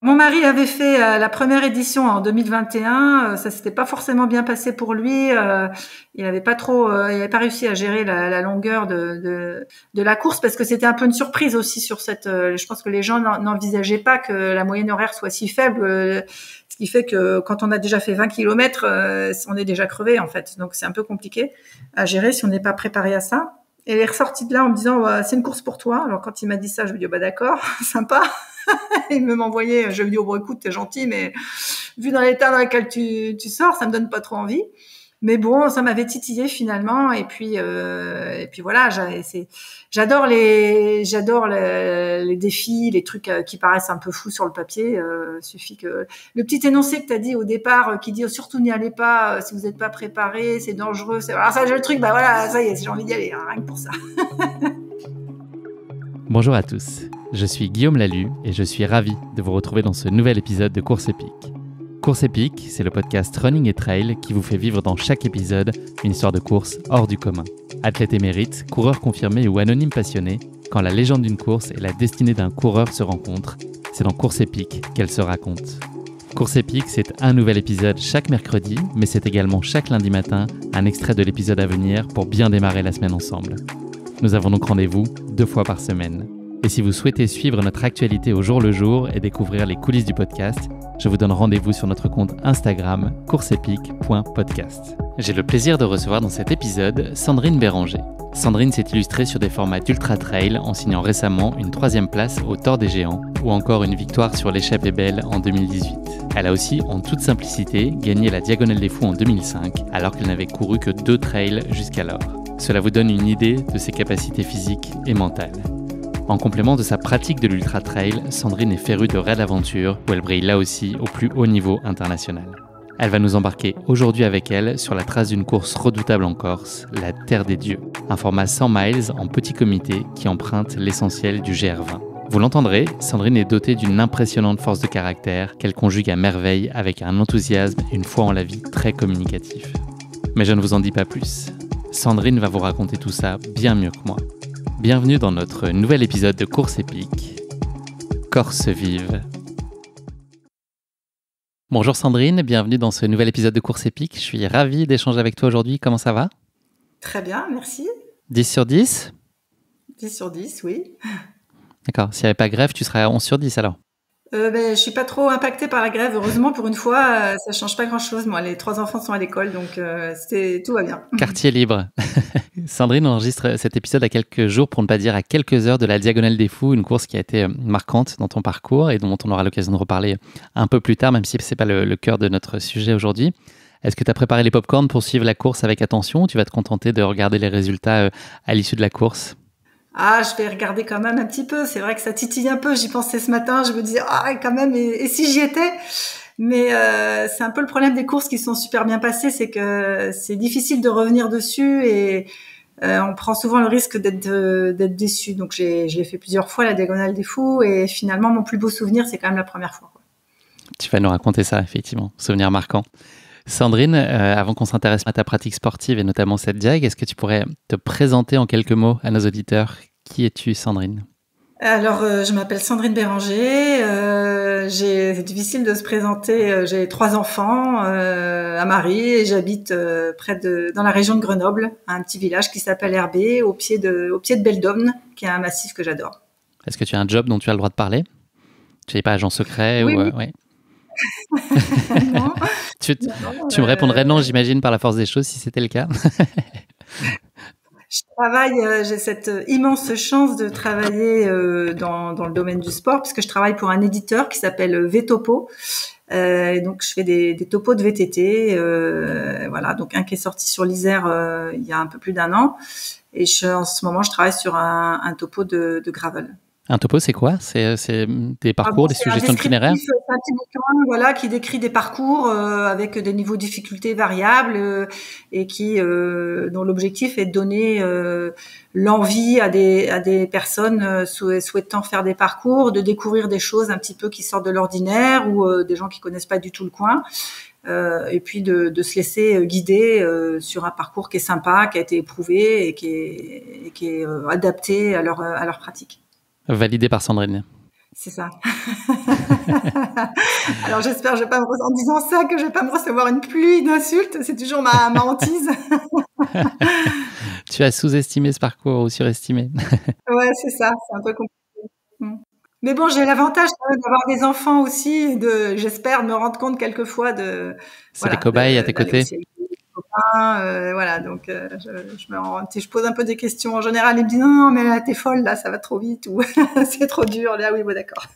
Mon mari avait fait la première édition en 2021. Ça s'était pas forcément bien passé pour lui. Il avait pas réussi à gérer la longueur de la course parce que c'était un peu une surprise aussi sur cette. Je pense que les gens n'envisageaient pas que la moyenne horaire soit si faible, ce qui fait que quand on a déjà fait 20 kilomètres, on est déjà crevé en fait. Donc c'est un peu compliqué à gérer si on n'est pas préparé à ça. Et elle est ressortie de là en me disant c'est une course pour toi. Alors quand il m'a dit ça, je me dis bah d'accord, sympa. Il m'envoyait, je lui dis oh bon écoute t'es gentil mais vu dans l'état dans lequel tu sors, ça me donne pas trop envie. Mais bon, ça m'avait titillé finalement et puis voilà, j'adore les défis, les trucs qui paraissent un peu fous sur le papier. Suffit que le petit énoncé que t'as dit au départ, qui dit oh, surtout n'y allez pas si vous n'êtes pas préparé, c'est dangereux. Alors ça j'ai le truc, bah voilà, ça y est, j'ai envie d'y aller, hein, rien que pour ça. Bonjour à tous, je suis Guillaume Lalu et je suis ravi de vous retrouver dans ce nouvel épisode de Course Épique. Course Épique, c'est le podcast Running et Trail qui vous fait vivre dans chaque épisode une histoire de course hors du commun. Athlète émérite, coureur confirmé ou anonyme passionné, quand la légende d'une course et la destinée d'un coureur se rencontrent, c'est dans Course Épique qu'elle se raconte. Course Épique, c'est un nouvel épisode chaque mercredi, mais c'est également chaque lundi matin un extrait de l'épisode à venir pour bien démarrer la semaine ensemble. Nous avons donc rendez-vous 2 fois par semaine. Et si vous souhaitez suivre notre actualité au jour le jour et découvrir les coulisses du podcast, je vous donne rendez-vous sur notre compte Instagram courseepique.podcast. J'ai le plaisir de recevoir dans cet épisode Sandrine Béranger. Sandrine s'est illustrée sur des formats d'ultra trail en signant récemment une 3e place au Tour des Géants ou encore une victoire sur l'Échappée Belle en 2018. Elle a aussi, en toute simplicité, gagné la Diagonale des Fous en 2005 alors qu'elle n'avait couru que 2 trails jusqu'alors. Cela vous donne une idée de ses capacités physiques et mentales. En complément de sa pratique de l'ultra-trail, Sandrine est férue de raid aventure où elle brille là aussi au plus haut niveau international. Elle va nous embarquer aujourd'hui avec elle sur la trace d'une course redoutable en Corse, la Terre des Dieux, un format 100 miles en petit comité qui emprunte l'essentiel du GR20. Vous l'entendrez, Sandrine est dotée d'une impressionnante force de caractère qu'elle conjugue à merveille avec un enthousiasme et une foi en la vie très communicatif. Mais je ne vous en dis pas plus. Sandrine va vous raconter tout ça bien mieux que moi. Bienvenue dans notre nouvel épisode de Course Épique, Corse vive. Bonjour Sandrine, bienvenue dans ce nouvel épisode de Course Épique. Je suis ravi d'échanger avec toi aujourd'hui. Comment ça va ? Très bien, merci. 10 sur 10 ? 10 sur 10, oui. D'accord, s'il n'y avait pas grève, tu serais à 11 sur 10 alors ? Je suis pas trop impactée par la grève. Heureusement, pour une fois, ça change pas grand-chose. Moi, les 3 enfants sont à l'école, donc tout va bien. Quartier libre. Sandrine enregistre cet épisode à quelques jours, pour ne pas dire à quelques heures, de la Diagonale des Fous, une course qui a été marquante dans ton parcours et dont on aura l'occasion de reparler un peu plus tard, même si c'est pas le cœur de notre sujet aujourd'hui. Est-ce que tu as préparé les pop-corns pour suivre la course avec attention ou tu vas te contenter de regarder les résultats à l'issue de la course ? Ah, je vais regarder quand même un petit peu. C'est vrai que ça titille un peu. J'y pensais ce matin. Je me disais, quand même, et si j'y étais? Mais c'est un peu le problème des courses qui sont super bien passées, c'est que c'est difficile de revenir dessus et on prend souvent le risque d'être déçu. Donc je l'ai fait plusieurs fois, la Diagonale des Fous, et finalement, mon plus beau souvenir, c'est quand même la première fois, quoi. Tu vas nous raconter ça, effectivement. Souvenir marquant. Sandrine, avant qu'on s'intéresse à ta pratique sportive et notamment cette diag, est-ce que tu pourrais te présenter en quelques mots à nos auditeurs ? Qui es-tu, Sandrine ? Alors, je m'appelle Sandrine Béranger. C'est difficile de se présenter. J'ai 3 enfants, un mari, et j'habite dans la région de Grenoble, à un petit village qui s'appelle Herbé, au pied de Beldôme, qui est un massif que j'adore. Est-ce que tu as un job dont tu as le droit de parler ? Tu n'es pas agent secret Oui, ou oui. Ouais. Non. Tu me répondrais non, j'imagine, par la force des choses, si c'était le cas. Je travaille, j'ai cette immense chance de travailler dans le domaine du sport, puisque je travaille pour un éditeur qui s'appelle VTopo. Et donc je fais des topos de VTT, voilà. Donc un qui est sorti sur l'Isère il y a un peu plus d'1 an, et en ce moment je travaille sur un topo de gravel. Un topo, c'est quoi ? C'est des parcours, des suggestions d'itinéraires ? C'est un petit bouquin, voilà, qui décrit des parcours avec des niveaux de difficulté variables et dont l'objectif est de donner l'envie à des personnes souhaitant faire des parcours, de découvrir des choses un petit peu qui sortent de l'ordinaire ou des gens qui connaissent pas du tout le coin. Et puis de se laisser guider sur un parcours qui est sympa, qui a été éprouvé et qui est adapté à leur pratique. Validé par Sandrine. C'est ça. Alors j'espère je vais pas en disant ça que je vais pas me recevoir une pluie d'insultes. C'est toujours ma hantise. Tu as sous-estimé ce parcours ou surestimé? Ouais, c'est ça. C'est un peu compliqué. Mais bon, j'ai l'avantage quand même d'avoir des enfants aussi et j'espère me rendre compte quelquefois C'est des cobayes à tes d'aller côtés? aussi avec des copains, voilà. Donc, je pose un peu des questions. En général, ils me disent non, mais là, t'es folle, là, ça va trop vite ou c'est trop dur. Là, oui, bon, d'accord.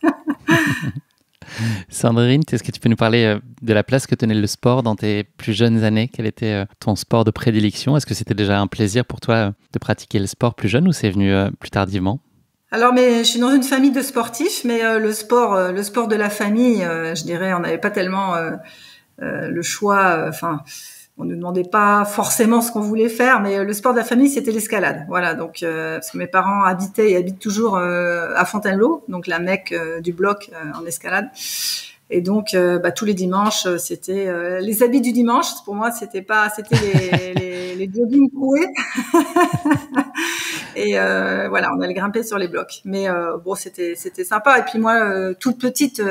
Sandrine, est-ce que tu peux nous parler de la place que tenait le sport dans tes plus jeunes années? Quel était ton sport de prédilection? Est-ce que c'était déjà un plaisir pour toi de pratiquer le sport plus jeune ou c'est venu plus tardivement? Alors, mais je suis dans une famille de sportifs, mais le sport de la famille, je dirais, on n'avait pas tellement le choix. Enfin, on ne demandait pas forcément ce qu'on voulait faire, mais le sport de la famille, c'était l'escalade. Voilà, donc parce que mes parents habitaient et habitent toujours à Fontainebleau, donc la Mecque du bloc en escalade. Et donc, tous les dimanches, c'était les habits du dimanche. Pour moi, c'était les jogging troués. Et voilà, on allait grimper sur les blocs. Mais bon, c'était sympa. Et puis moi, toute petite,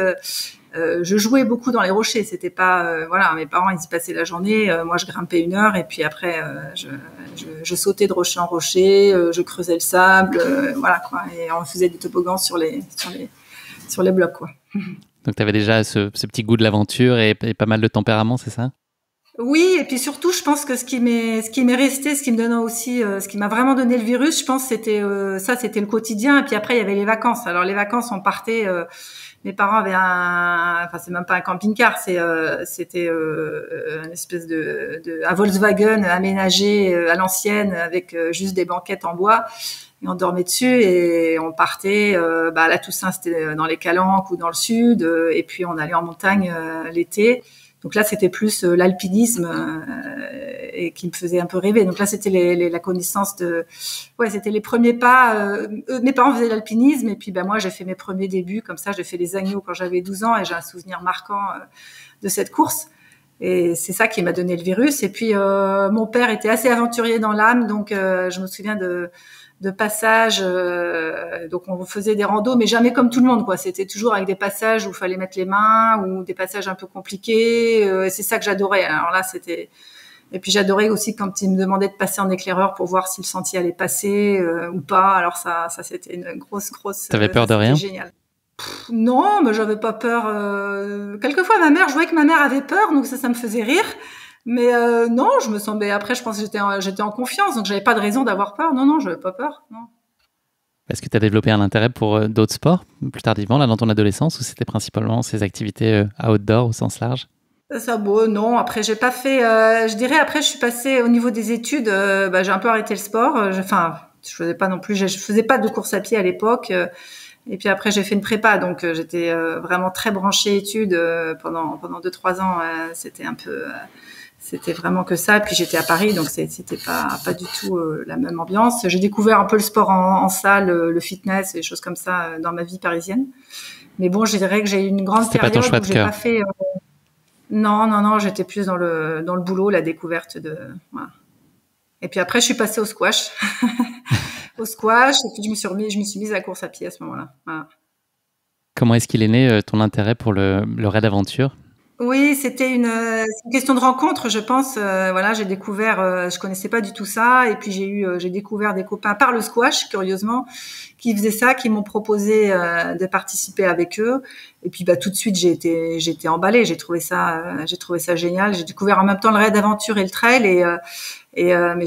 je jouais beaucoup dans les rochers. C'était pas, voilà, mes parents ils y passaient la journée. Moi, je grimpais 1 heure et puis après, je sautais de rocher en rocher. Je creusais le sable, voilà quoi. Et on faisait des toboggans sur les blocs quoi. Donc, tu avais déjà ce petit goût de l'aventure et pas mal de tempérament, c'est ça? Oui, et puis surtout, je pense que ce qui m'est resté, ce qui me donne aussi, ce qui m'a vraiment donné le virus, je pense, c'était c'était le quotidien. Et puis après, il y avait les vacances. Alors les vacances, on partait. Mes parents avaient enfin c'est même pas un camping-car, c'était une espèce un Volkswagen aménagé à l'ancienne avec juste des banquettes en bois. Et on dormait dessus et on partait. La Toussaint, c'était dans les Calanques ou dans le sud. Et puis on allait en montagne l'été. Donc là, c'était plus l'alpinisme et qui me faisait un peu rêver. Donc là, c'était la connaissance c'était les premiers pas. Mes parents faisaient l'alpinisme et puis moi, j'ai fait mes premiers débuts comme ça. J'ai fait les agneaux quand j'avais 12 ans et j'ai un souvenir marquant de cette course. Et c'est ça qui m'a donné le virus. Et puis mon père était assez aventurier dans l'âme, donc je me souviens de passages. Donc on faisait des randos, mais jamais comme tout le monde, quoi. C'était toujours avec des passages où il fallait mettre les mains ou des passages un peu compliqués. C'est ça que j'adorais. Alors là, c'était. Et puis j'adorais aussi quand il me demandait de passer en éclairer pour voir si le sentier allait passer ou pas. Alors ça c'était une grosse. T'avais peur de rien? Génial. Non, mais j'avais pas peur. Quelquefois, je voyais que ma mère avait peur, donc ça me faisait rire. Mais non, je me semblais. Après, je pense que j'étais en confiance, donc j'avais pas de raison d'avoir peur. Non, j'avais pas peur. Non. Est-ce que tu as développé un intérêt pour d'autres sports plus tardivement, là, dans ton adolescence, ou c'était principalement ces activités outdoor au sens large? Ça, bon, non. Après, j'ai pas fait. Je dirais après, je suis passée au niveau des études. J'ai un peu arrêté le sport. Je faisais pas non plus. Je faisais pas de course à pied à l'époque. Et puis après, j'ai fait une prépa, donc j'étais vraiment très branchée études pendant 2-3 ans. C'était un peu. C'était vraiment que ça. Puis j'étais à Paris, donc c'était pas du tout la même ambiance. J'ai découvert un peu le sport en salle, le fitness et des choses comme ça dans ma vie parisienne. Mais bon, je dirais que j'ai eu une grande C'était période pas ton choix de où j'ai cœur. pas fait. Non, j'étais plus dans le boulot, la découverte de. Voilà. Et puis après, je suis passée au squash, et puis je me suis mise à la course à pied à ce moment-là. Voilà. Comment est-ce qu'il est né ton intérêt pour le raid aventure? Oui, c'était une question de rencontre, je pense. Voilà, j'ai découvert, je connaissais pas du tout ça, et puis j'ai découvert des copains par le squash, curieusement, qui faisaient ça, qui m'ont proposé de participer avec eux. Et puis tout de suite, j'ai été emballée. J'ai trouvé ça génial. J'ai découvert en même temps le raid aventure et le trail, mais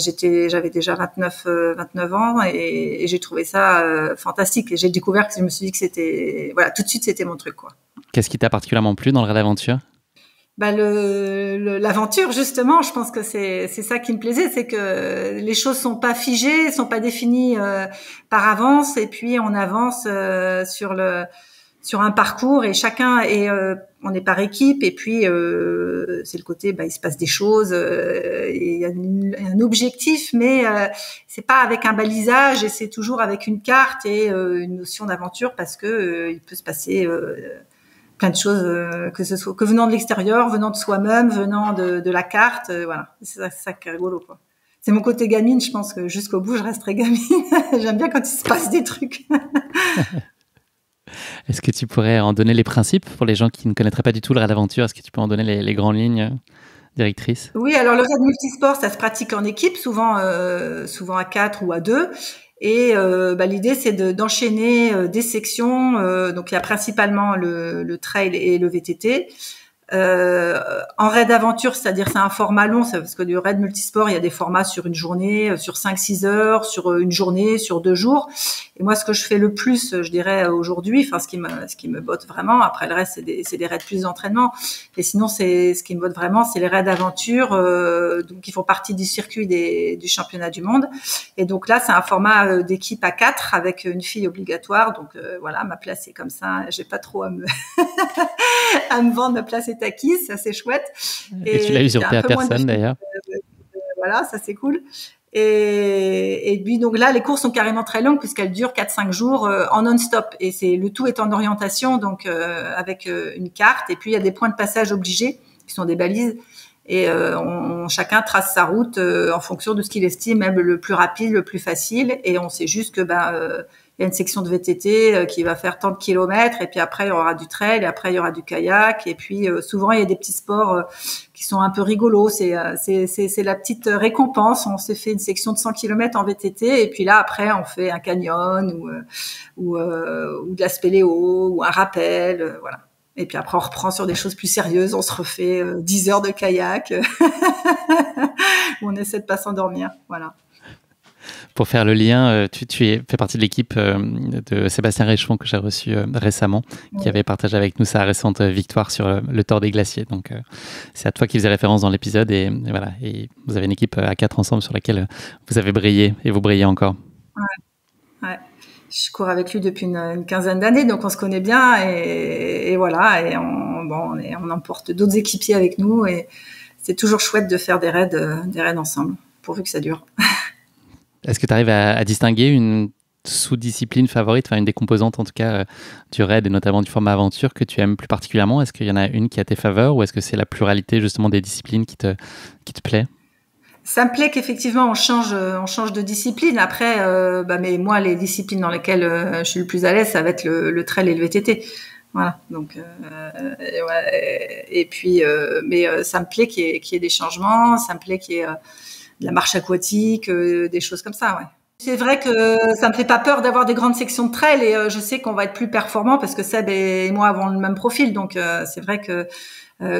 j'avais déjà 29 ans, et j'ai trouvé ça fantastique. Et j'ai découvert que je me suis dit que tout de suite, c'était mon truc, quoi. Qu'est-ce qui t'a particulièrement plu dans le raid aventure? L'aventure, justement, je pense que c'est ça qui me plaisait, c'est que les choses sont pas figées, sont pas définies par avance, et puis on avance sur un parcours, et chacun on est par équipe, et puis c'est le côté il se passe des choses, et il y a un objectif, mais c'est pas avec un balisage, et c'est toujours avec une carte et une notion d'aventure, parce que il peut se passer plein de choses, que ce soit que venant de l'extérieur, venant de soi-même, venant de la carte, voilà. C'est ça qui est rigolo, quoi. C'est mon côté gamine, je pense que jusqu'au bout, je resterai gamine. J'aime bien quand il se passe des trucs. Est-ce que tu pourrais en donner les principes pour les gens qui ne connaîtraient pas du tout le raid aventure? Est-ce que tu peux en donner les grandes lignes directrices? Oui, alors le raid multisport, ça se pratique en équipe, souvent à 4 ou à 2. Et l'idée, c'est d'enchaîner des sections. Donc, il y a principalement le trail et le VTT. En raid aventure, c'est-à-dire c'est un format long, parce que du raid multisport, il y a des formats sur une journée, sur 5-6 heures, sur une journée, sur 2 jours. Et moi, ce que je fais le plus, je dirais aujourd'hui, enfin ce qui me botte vraiment. Après le reste, c'est des raids plus d'entraînement. Et sinon, ce qui me botte vraiment, c'est les raids aventure, donc qui font partie du circuit du championnat du monde. Et donc là, c'est un format d'équipe à 4 avec une fille obligatoire. Donc voilà, ma place est comme ça. J'ai pas trop à me à me vendre, ma place est acquise, ça c'est chouette. Et tu l'as usurpé à personne d'ailleurs. Voilà, ça c'est cool. Et puis donc là, les courses sont carrément très longues puisqu'elles durent 4-5 jours en non-stop. Et le tout est en orientation, donc avec une carte. Et puis il y a des points de passage obligés qui sont des balises. Et chacun trace sa route en fonction de ce qu'il estime même le plus rapide, le plus facile. Et on sait juste que il y a une section de VTT qui va faire tant de kilomètres, et puis après il y aura du trail, et après il y aura du kayak, et puis souvent il y a des petits sports qui sont un peu rigolos. C'est la petite récompense. On s'est fait une section de 100 kilomètres en VTT, et puis là après on fait un canyon ou de la spéléo ou un rappel, voilà. Et puis après on reprend sur des choses plus sérieuses. On se refait 10 heures de kayak où on essaie de pas s'endormir, voilà. Pour faire le lien, tu fais partie de l'équipe de Sébastien Réchon que j'ai reçu récemment, qui avait partagé avec nous sa récente victoire sur le Tour des Glaciers. Donc, c'est à toi qui faisais référence dans l'épisode. Et voilà, et vous avez une équipe à 4 ensemble sur laquelle vous avez brillé et vous brillez encore. Ouais. Je cours avec lui depuis une quinzaine d'années, donc on se connaît bien. Et voilà, et on emporte d'autres équipiers avec nous. Et c'est toujours chouette de faire des raids ensemble, pourvu que ça dure. Est-ce que tu arrives à distinguer une sous-discipline favorite, enfin une des composantes en tout cas du raid et notamment du format aventure que tu aimes plus particulièrement? Est-ce qu'il y en a une qui a tes faveurs ou est-ce que c'est la pluralité justement des disciplines qui te plaît? Ça me plaît qu'effectivement on change de discipline. Après, mais moi les disciplines dans lesquelles je suis le plus à l'aise, ça va être le trail et le VTT. Voilà. Donc et puis ça me plaît qu'il y ait des changements, ça me plaît qu'il y ait de la marche aquatique, des choses comme ça, ouais. C'est vrai que ça me fait pas peur d'avoir des grandes sections de trail et je sais qu'on va être plus performants parce que Seb et moi avons le même profil. Donc c'est vrai que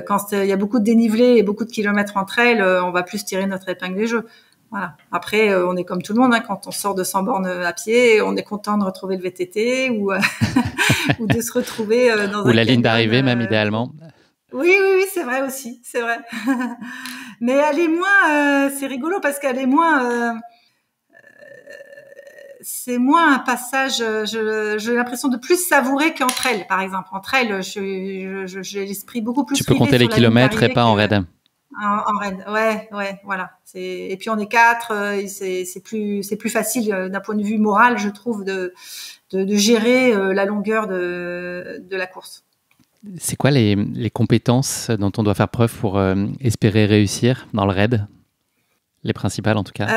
quand il y a beaucoup de dénivelé et beaucoup de kilomètres en trail, on va plus tirer notre épingle du jeu. Voilà. Après, on est comme tout le monde, hein, quand on sort de 100 bornes à pied, on est content de retrouver le VTT ou ou de se retrouver dans ou la ligne d'arrivée même idéalement. Oui, c'est vrai aussi, c'est vrai. Mais elle est moins, c'est rigolo parce qu'elle est moins, c'est moins un passage. J'ai l'impression de plus savourer qu'entre elles, par exemple. Entre elles, j'ai l'esprit beaucoup plus. Tu peux compter les kilomètres et pas en raid. En raid, ouais, voilà. Et puis on est 4, c'est plus facile d'un point de vue moral, je trouve, de gérer la longueur de la course. C'est quoi les compétences dont on doit faire preuve pour espérer réussir dans le raid? Les principales, en tout cas.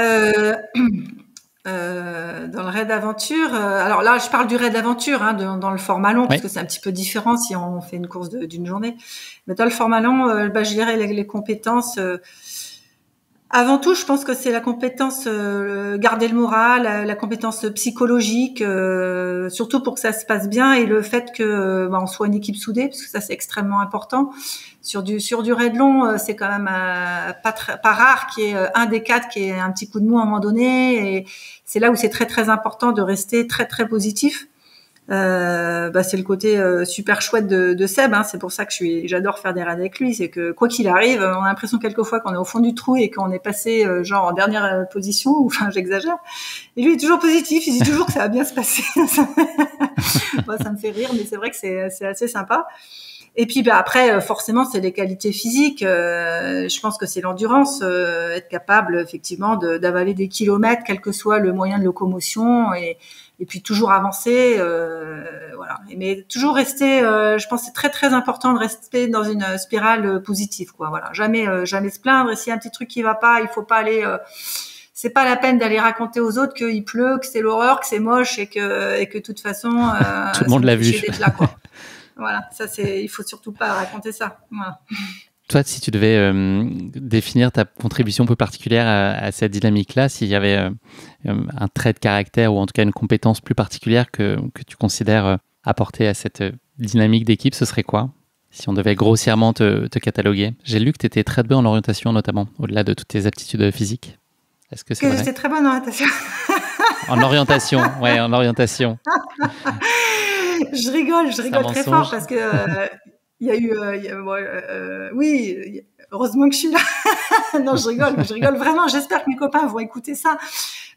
Dans le raid aventure, alors là, je parle du raid aventure, hein, dans le format long, parce que c'est un petit peu différent si on fait une course d'une journée. Mais dans le format long, je dirais les compétences. Avant tout, je pense que c'est la compétence garder le moral, la compétence psychologique, surtout pour que ça se passe bien, et le fait que on soit une équipe soudée, parce que ça c'est extrêmement important. Sur du raid long, c'est quand même pas rare qu'il y ait un des 4 qui ait un petit coup de mou à un moment donné, et c'est là où c'est très très important de rester très très positif. C'est le côté super chouette de Seb, hein. C'est pour ça que j'adore faire des raids avec lui. C'est que quoi qu'il arrive, on a l'impression quelquefois qu'on est au fond du trou et qu'on est passé genre en dernière position, ou enfin j'exagère. Et lui il est toujours positif, il dit toujours que ça va bien se passer. Moi, ça me fait rire, mais c'est vrai que c'est assez sympa. Et puis après, forcément, c'est les qualités physiques. Je pense que c'est l'endurance, être capable effectivement d'avaler des kilomètres, quel que soit le moyen de locomotion, et puis toujours avancer. Voilà. Mais toujours rester. Je pense que c'est très très important de rester dans une spirale positive, quoi. Voilà. Jamais se plaindre. Et s'il y a un petit truc qui va pas, il faut pas aller c'est pas la peine d'aller raconter aux autres qu'il pleut, que c'est l'horreur, que c'est moche et que de toute façon tout le monde l'a vu. Là, quoi. Voilà, ça il faut surtout pas raconter ça. Voilà. Toi, si tu devais définir ta contribution un peu particulière à cette dynamique-là, s'il y avait un trait de caractère ou en tout cas une compétence plus particulière que tu considères apporter à cette dynamique d'équipe, ce serait quoi? Si on devait grossièrement te cataloguer. J'ai lu que tu étais très bonne en orientation notamment, au-delà de toutes tes aptitudes physiques. Est-ce que c'est vrai? J'étais très bonne en orientation. En orientation, ouais, en orientation. Je rigole très fort parce que il y a eu, oui, heureusement que je suis là. Non, je rigole vraiment. J'espère que mes copains vont écouter ça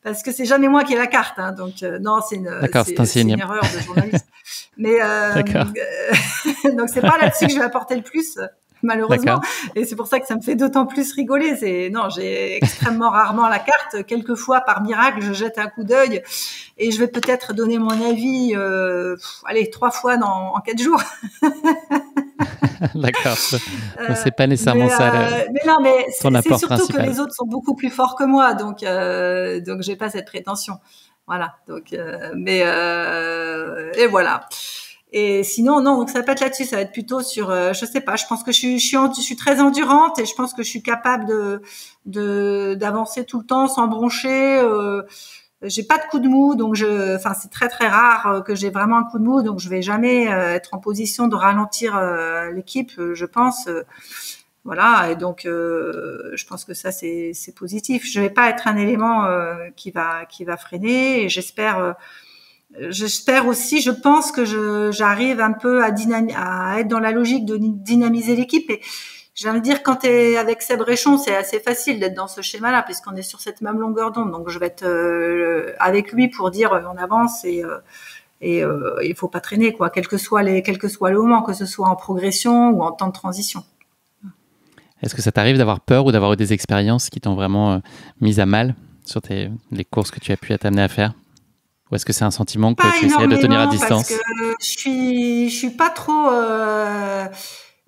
parce que c'est jamais moi qui ai la carte. Hein, donc non, c'est une erreur de journaliste. Mais donc c'est pas là-dessus que je vais apporter le plus. Malheureusement. D'accord. Et c'est pour ça que ça me fait d'autant plus rigoler. J'ai extrêmement rarement la carte. Quelquefois, par miracle, je jette un coup d'œil et je vais peut-être donner mon avis, 3 fois en 4 jours. D'accord. C'est pas nécessairement ça. Mais non, mais c'est surtout principal. Que les autres sont beaucoup plus forts que moi, donc j'ai pas cette prétention. Voilà. Donc, et voilà. Et sinon, non, donc ça va pas être là-dessus, ça va être plutôt sur, je sais pas, je pense que je suis très endurante et je pense que je suis capable d'avancer tout le temps sans broncher. J'ai pas de coup de mou, donc c'est très très rare que j'ai vraiment un coup de mou, donc je vais jamais être en position de ralentir l'équipe, je pense. Voilà, et donc je pense que ça c'est positif. Je vais pas être un élément qui va freiner, et j'espère aussi, je pense que j'arrive un peu à être dans la logique de dynamiser l'équipe. Et j'ai envie de dire, quand t'es avec Seb Réchon, c'est assez facile d'être dans ce schéma-là, puisqu'on est sur cette même longueur d'onde. Donc je vais être avec lui pour dire on avance et il faut pas traîner, quoi, quel que soit le moment, que ce soit en progression ou en temps de transition. Est-ce que ça t'arrive d'avoir peur ou d'avoir eu des expériences qui t'ont vraiment mise à mal sur les courses que tu as pu t'amener à faire? Ou est-ce que c'est un sentiment que tu essaies de tenir à distance? Parce que je suis pas trop.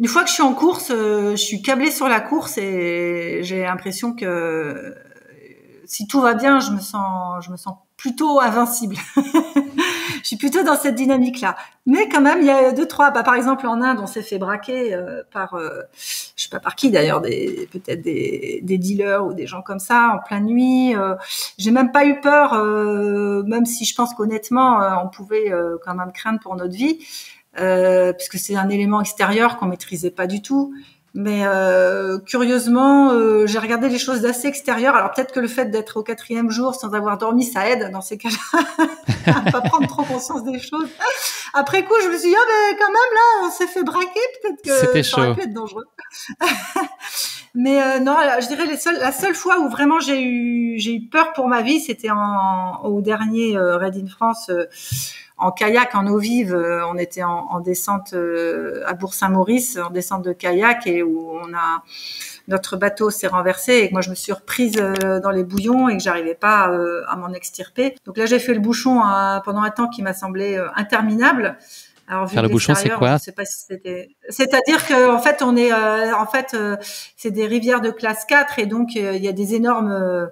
Une fois que je suis en course, je suis câblée sur la course et j'ai l'impression que si tout va bien, je me sens plutôt invincible. Je suis plutôt dans cette dynamique-là. Mais quand même, il y a 2-3. Par exemple, en Inde, on s'est fait braquer par, je sais pas par qui d'ailleurs, peut-être des dealers ou des gens comme ça en pleine nuit. J'ai même pas eu peur, même si je pense qu'honnêtement, on pouvait quand même craindre pour notre vie, puisque c'est un élément extérieur qu'on maîtrisait pas du tout. Mais curieusement, j'ai regardé les choses d'assez extérieures. Alors peut-être que le fait d'être au 4e jour sans avoir dormi, ça aide dans ces cas-là à pas prendre trop conscience des choses. Après coup, je me suis dit, mais quand même là, on s'est fait braquer, peut-être que ça aurait pu être dangereux. Mais non, je dirais la seule fois où vraiment j'ai eu peur pour ma vie, c'était au dernier Raid in France. En kayak, en eau vive, on était en descente à Bourg-Saint-Maurice, en descente de kayak, et où notre bateau s'est renversé et que moi je me suis reprise dans les bouillons et que j'arrivais pas à m'en extirper. Donc là j'ai fait le bouchon pendant un temps qui m'a semblé interminable. Alors, faire le bouchon, c'est quoi? Je sais pas si c'était. C'est-à-dire que en fait on est c'est des rivières de classe 4 et donc il y a des énormes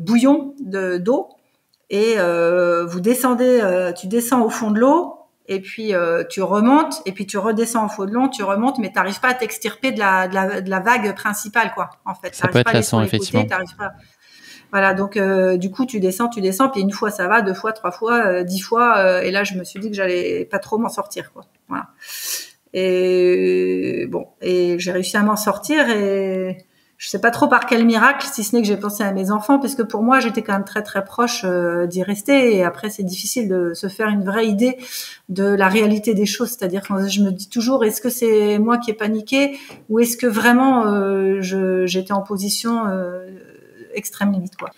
bouillons d'eau. Et vous descendez, tu descends au fond de l'eau, et puis tu remontes, et puis tu redescends au fond de l'eau, tu remontes, mais t'arrives pas à t'extirper de la vague principale, quoi. En fait, ça peut être lassant, effectivement. T'arrives pas. Voilà, donc du coup tu descends, puis une fois ça va, 2 fois, 3 fois, 10 fois, et là je me suis dit que j'allais pas trop m'en sortir, quoi. Voilà. Et bon, et j'ai réussi à m'en sortir et je sais pas trop par quel miracle, si ce n'est que j'ai pensé à mes enfants, parce que pour moi, j'étais quand même très très proche d'y rester. Et après, c'est difficile de se faire une vraie idée de la réalité des choses. C'est-à-dire que je me dis toujours, est-ce que c'est moi qui ai paniqué ou est-ce que vraiment j'étais en position extrême limite, quoi.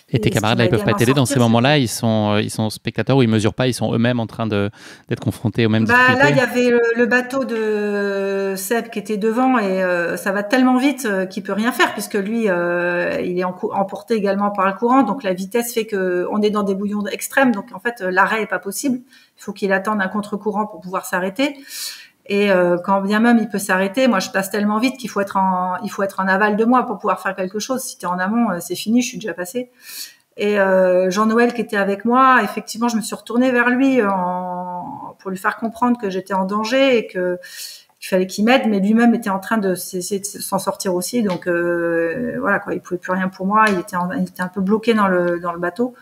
Et tes camarades, là, ils peuvent pas t'aider dans ces moments-là? Ils sont spectateurs ou ils mesurent pas? Ils sont eux-mêmes en train d'être confrontés aux mêmes difficultés? Là, il y avait le bateau de Seb qui était devant et ça va tellement vite qu'il peut rien faire puisque lui, il est emporté également par le courant. Donc la vitesse fait que on est dans des bouillons extrêmes. Donc en fait, l'arrêt est pas possible. Il faut qu'il attende un contre-courant pour pouvoir s'arrêter. Et quand bien même il peut s'arrêter, moi je passe tellement vite qu'il faut être en aval de moi pour pouvoir faire quelque chose. Si t'es en amont, c'est fini, je suis déjà passée. Et Jean-Noël qui était avec moi, effectivement, je me suis retournée vers lui pour lui faire comprendre que j'étais en danger et qu'il fallait qu'il m'aide, mais lui-même était en train de s'essayer de s'en sortir aussi. Donc voilà quoi, il pouvait plus rien pour moi. Il était un peu bloqué dans le bateau.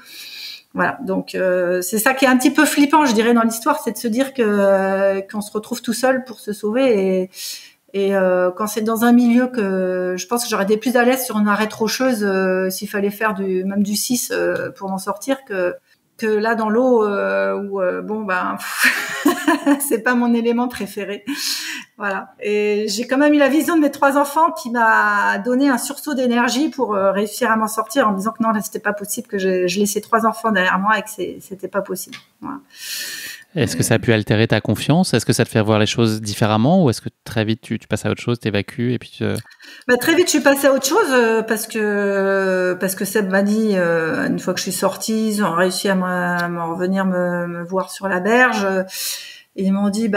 Voilà, donc c'est ça qui est un petit peu flippant, je dirais, dans l'histoire, c'est de se dire qu'on se retrouve tout seul pour se sauver et quand c'est dans un milieu que je pense que j'aurais été plus à l'aise sur une arête rocheuse s'il fallait faire même du 6 pour m'en sortir que là dans l'eau où c'est pas mon élément préféré. Voilà. Et j'ai quand même eu la vision de mes 3 enfants qui m'a donné un sursaut d'énergie pour réussir à m'en sortir en me disant que non, là, c'était pas possible, que je laissais 3 enfants derrière moi et que c'était pas possible. Voilà. Est-ce que ça a pu altérer ta confiance? Est-ce que ça te fait voir les choses différemment ou est-ce que très vite tu passes à autre chose, t'évacues et puis Très vite, je suis passée à autre chose parce que Seb m'a dit une fois que je suis sortie, ils ont réussi à revenir me voir sur la berge. Et ils m'ont dit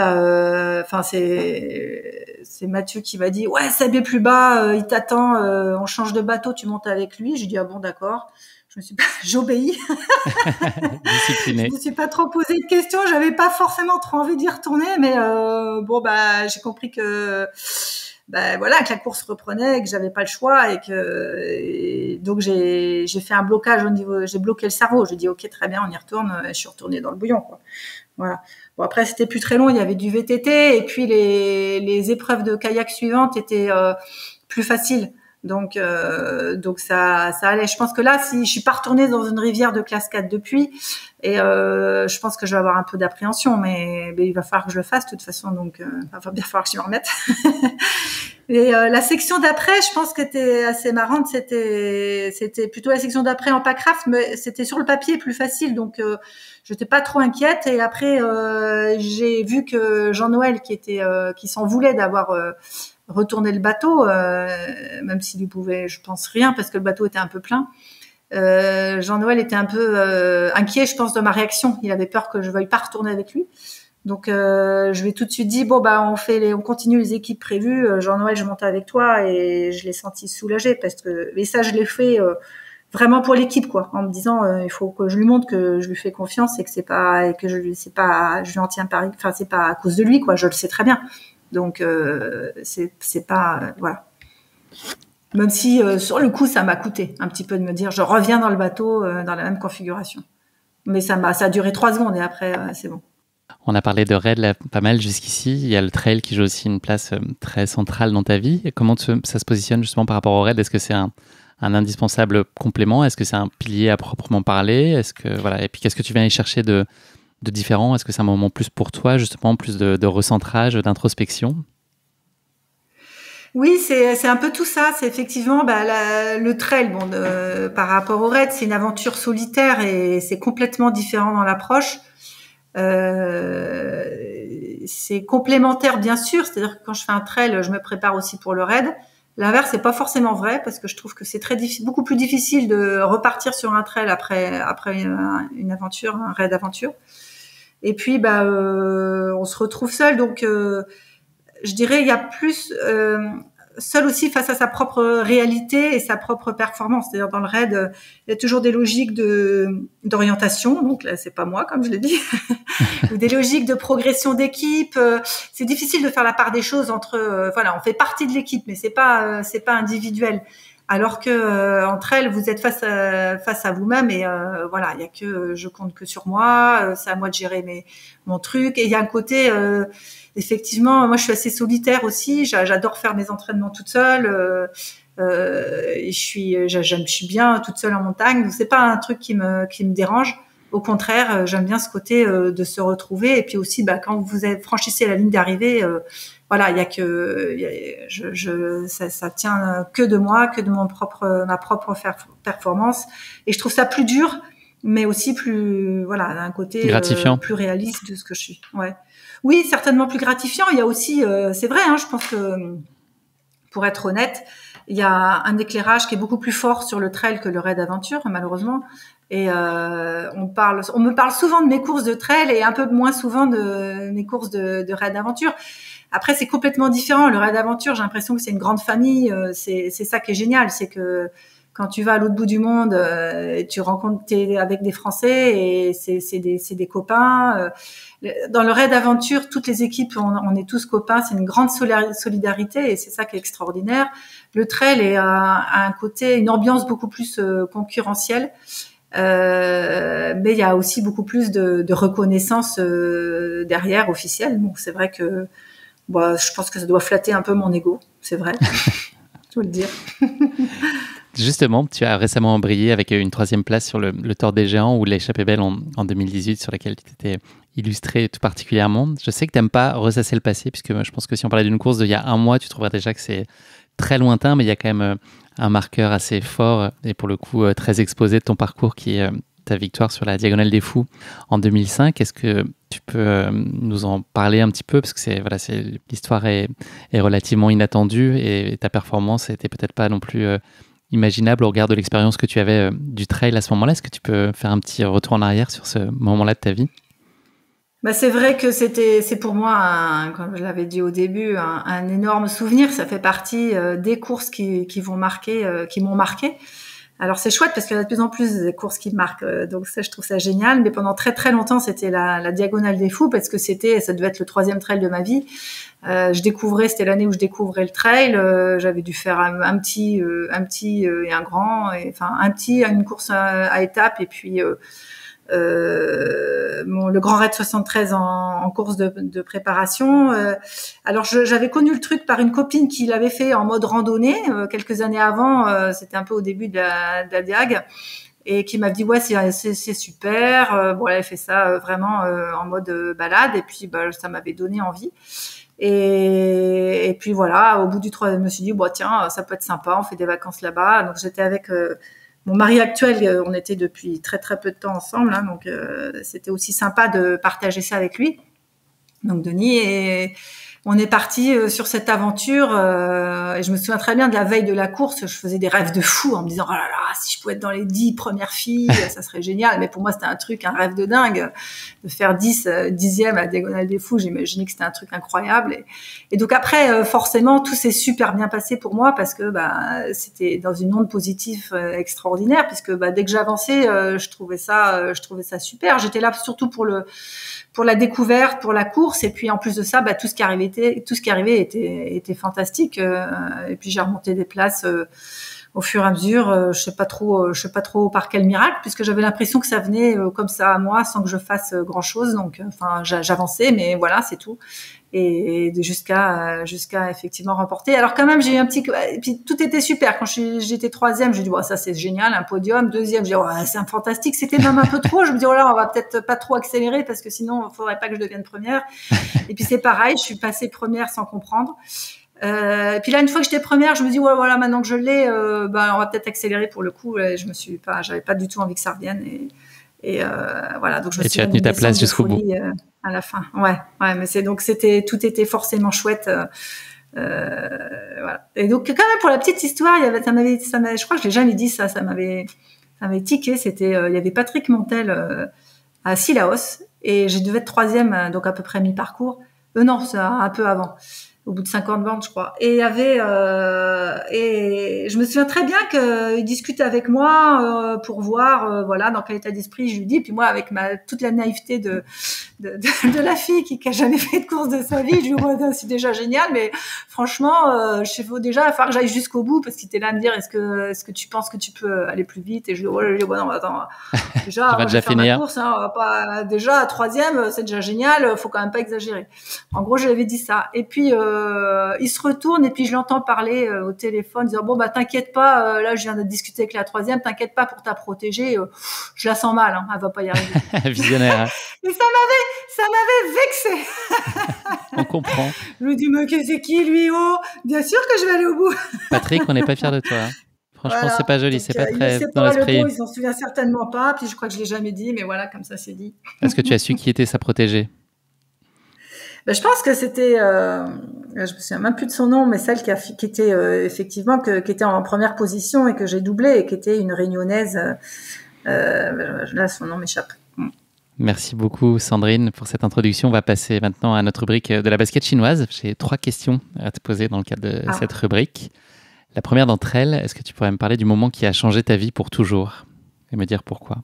c'est Mathieu qui m'a dit ouais, Seb est plus bas, il t'attend, on change de bateau, tu montes avec lui. J'ai dit ah bon, d'accord. J'obéis. Discipliné. Je me suis pas trop posé de questions, j'avais pas forcément trop envie d'y retourner, mais j'ai compris que que la course reprenait et que j'avais pas le choix et donc j'ai fait un blocage au niveau, j'ai bloqué le cerveau. J'ai dit ok, très bien, on y retourne. Je suis retournée dans le bouillon, quoi. Voilà. Bon, après c'était plus très long, il y avait du VTT et puis les épreuves de kayak suivantes étaient plus faciles. Donc ça allait. Je pense que là, si je suis pas retournée dans une rivière de classe 4 depuis, et je pense que je vais avoir un peu d'appréhension, mais il va falloir que je le fasse de toute façon. Donc il va bien falloir que je m'y remette. Et la section d'après, je pense que c'était assez marrante. C'était plutôt la section d'après en packraft, mais c'était sur le papier plus facile, donc j'étais pas trop inquiète. Et après, j'ai vu que Jean-Noël qui s'en voulait d'avoir retourné le bateau, même s'il lui pouvait, je pense, rien parce que le bateau était un peu plein. Jean-Noël était un peu inquiet, je pense, de ma réaction. Il avait peur que je veuille pas retourner avec lui. Donc je lui ai tout de suite dit on continue les équipes prévues. Jean-Noël, je monte avec toi, et je l'ai senti soulagé parce que mais ça je l'ai fait vraiment pour l'équipe, quoi, en me disant il faut que je lui montre que je lui fais confiance et que je lui en tiens par, enfin c'est pas à cause de lui, quoi, je le sais très bien. Donc c'est pas voilà. Même si sur le coup ça m'a coûté un petit peu de me dire je reviens dans le bateau dans la même configuration. Mais ça a duré 3 secondes et après c'est bon. On a parlé de raid là, pas mal jusqu'ici. Il y a le trail qui joue aussi une place très centrale dans ta vie. Et comment ça se positionne justement par rapport au raid? Est-ce que c'est un indispensable complément? Est-ce que c'est un pilier à proprement parler? Et puis qu'est-ce que tu viens y chercher de différent? Est-ce que c'est un moment plus pour toi, justement, plus de recentrage, d'introspection? Oui, c'est un peu tout ça. C'est effectivement le trail. Par rapport au raid, c'est une aventure solitaire et c'est complètement différent dans l'approche. C'est complémentaire, bien sûr. C'est-à-dire que quand je fais un trail, je me prépare aussi pour le raid. L'inverse, c'est pas forcément vrai parce que je trouve que c'est beaucoup plus difficile de repartir sur un trail après une aventure, un raid aventure. Et puis, on se retrouve seul. Donc, je dirais, il y a plus seul aussi face à sa propre réalité et sa propre performance. C'est-à-dire dans le raid, il y a toujours des logiques d'orientation. Donc là, c'est pas moi, comme je l'ai dit, ou des logiques de progression d'équipe. C'est difficile de faire la part des choses entre. On fait partie de l'équipe, mais c'est pas individuel. Alors que entre elles, vous êtes face à vous-même et il y a que je compte que sur moi. C'est à moi de gérer mon truc. Et il y a un côté effectivement, moi je suis assez solitaire aussi. J'adore faire mes entraînements toute seule. Je suis bien toute seule en montagne. Donc c'est pas un truc qui me dérange. Au contraire, j'aime bien ce côté de se retrouver. Et puis aussi, quand vous franchissez la ligne d'arrivée, ça tient que de moi, que de ma propre performance. Et je trouve ça plus dur, mais aussi plus, un côté gratifiant, plus réaliste de ce que je suis. Ouais. Oui, certainement plus gratifiant. Il y a aussi, c'est vrai, je pense que, pour être honnête, il y a un éclairage qui est beaucoup plus fort sur le trail que le raid aventure, malheureusement. Et on me parle souvent de mes courses de trail et un peu moins souvent de mes courses de raid aventure. Après, c'est complètement différent. Le raid d'aventure, j'ai l'impression que c'est une grande famille. C'est ça qui est génial, c'est que quand tu vas à l'autre bout du monde, tu rencontres, t'es avec des Français et c'est des copains. Dans le raid d'aventure, toutes les équipes, on est tous copains. C'est une grande solidarité et c'est ça qui est extraordinaire. Le trail a un côté, une ambiance beaucoup plus concurrentielle. Mais il y a aussi beaucoup plus de reconnaissance derrière, officielle. Bon, c'est vrai que je pense que ça doit flatter un peu mon ego, c'est vrai. Je dois le dire. Justement, tu as récemment brillé avec une 3e place sur le Tour des Géants ou l'Échappée Belle en 2018, sur laquelle tu t'étais illustré tout particulièrement. Je sais que tu n'aimes pas ressasser le passé, puisque je pense que si on parlait d'une course d'il y a un mois, tu trouverais déjà que c'est très lointain, mais il y a quand même un marqueur assez fort et pour le coup très exposé de ton parcours qui est ta victoire sur la Diagonale des Fous en 2005. Est-ce que tu peux nous en parler un petit peu, parce que l'histoire est relativement inattendue et ta performance n'était peut-être pas non plus imaginable au regard de l'expérience que tu avais du trail à ce moment-là. Est-ce que tu peux faire un petit retour en arrière sur ce moment-là de ta vie? C'est vrai que c'est pour moi, comme je l'avais dit au début, un énorme souvenir. Ça fait partie des courses qui m'ont marqué. Alors c'est chouette parce qu'il y a de plus en plus des courses qui me marquent, donc ça je trouve ça génial. Mais pendant très très longtemps c'était la Diagonale des Fous parce que ça devait être le 3e trail de ma vie. C'était l'année où je découvrais le trail. J'avais dû faire un petit et un grand, une course à étapes et puis le Grand Raid 73 en course de préparation. Alors j'avais connu le truc par une copine qui l'avait fait en mode randonnée quelques années avant. C'était un peu au début de la Diag et qui m'a dit ouais c'est super. Elle avait fait ça vraiment en mode balade et puis ça m'avait donné envie. Et puis voilà, au bout du 3, je me suis dit tiens ça peut être sympa, on fait des vacances là-bas. Donc j'étais avec mon mari actuel, on était depuis très très peu de temps ensemble, hein, donc c'était aussi sympa de partager ça avec lui. Donc Denis, et on est parti sur cette aventure. Et je me souviens très bien de la veille de la course, je faisais des rêves de fou en me disant oh là là, si je pouvais être dans les 10 premières filles, ça serait génial. Mais pour moi c'était un rêve de dingue de faire 10e à la Diagonale des Fous. J'imaginais que c'était un truc incroyable. Et donc après, forcément, tout s'est super bien passé pour moi parce que c'était dans une onde positive extraordinaire, puisque dès que j'avançais, je trouvais ça super. J'étais là surtout pour la découverte, pour la course, et puis en plus de ça, tout ce qui arrivait était fantastique. Et puis j'ai remonté des places au fur et à mesure. Je sais pas trop par quel miracle, puisque j'avais l'impression que ça venait comme ça à moi, sans que je fasse grand chose. Donc, j'avançais, mais voilà, c'est tout. Et jusqu'à effectivement remporter. Alors quand même, j'ai eu et puis tout était super. Quand j'étais 3e, j'ai dit ça c'est génial, un podium. 2e, j'ai dit c'est fantastique. C'était même un peu trop. Je me dis on va peut-être pas trop accélérer parce que sinon il faudrait pas que je devienne première. Et puis c'est pareil, je suis passée première sans comprendre. Et puis là, une fois que j'étais première, je me dis voilà, maintenant que je l'ai, on va peut-être accélérer pour le coup. J'avais pas du tout envie que ça revienne. Et voilà, donc je me suis tu as tenu ta place jusqu'au bout à la fin. Ouais, mais tout était forcément chouette. Voilà. Et donc quand même pour la petite histoire, je crois que je l'ai jamais dit ça m'avait tiqué. C'était il y avait Patrick Montel à Sillaos et je devais être 3e, donc à peu près mi-parcours. Non, c'est un peu avant. Au bout de 50 bandes, je crois. Et il y avait et je me souviens très bien qu'il discute avec moi pour voir dans quel état d'esprit je lui dis. Puis moi, avec toute la naïveté de la fille qui a jamais fait de course de sa vie, je lui dis c'est déjà génial, mais franchement, je sais déjà, il va falloir que j'aille jusqu'au bout parce qu'il était là à me dire est-ce que tu penses que tu peux aller plus vite? Et je lui dis non, attends, déjà, je vais faire ma course, hein, pas déjà 3e, c'est déjà génial, faut quand même pas exagérer. En gros, je lui avais dit ça. Et puis il se retourne et puis je l'entends parler au téléphone disant t'inquiète pas, là je viens de discuter avec la 3e, t'inquiète pas pour ta protégée, je la sens mal, hein, elle va pas y arriver. Visionnaire. Et ça m'avait vexé. On comprend. Je me dis mais c'est qui lui? Bien sûr que je vais aller au bout. Patrick, on n'est pas fiers de toi. Hein. Franchement, voilà. C'est pas joli, c'est pas très dans l'esprit. Il s'en souvient certainement pas, puis je crois que je l'ai jamais dit, mais voilà, comme ça c'est dit. Est-ce que tu as su qui était sa protégée? Je pense que c'était, je me souviens même plus de son nom, mais celle qui était effectivement qui était en première position et que j'ai doublé et qui était une Réunionnaise. Là, son nom m'échappe. Merci beaucoup Sandrine pour cette introduction. On va passer maintenant à notre rubrique de la basket chinoise. J'ai 3 questions à te poser dans le cadre de cette rubrique. La première d'entre elles, est-ce que tu pourrais me parler du moment qui a changé ta vie pour toujours et me dire pourquoi?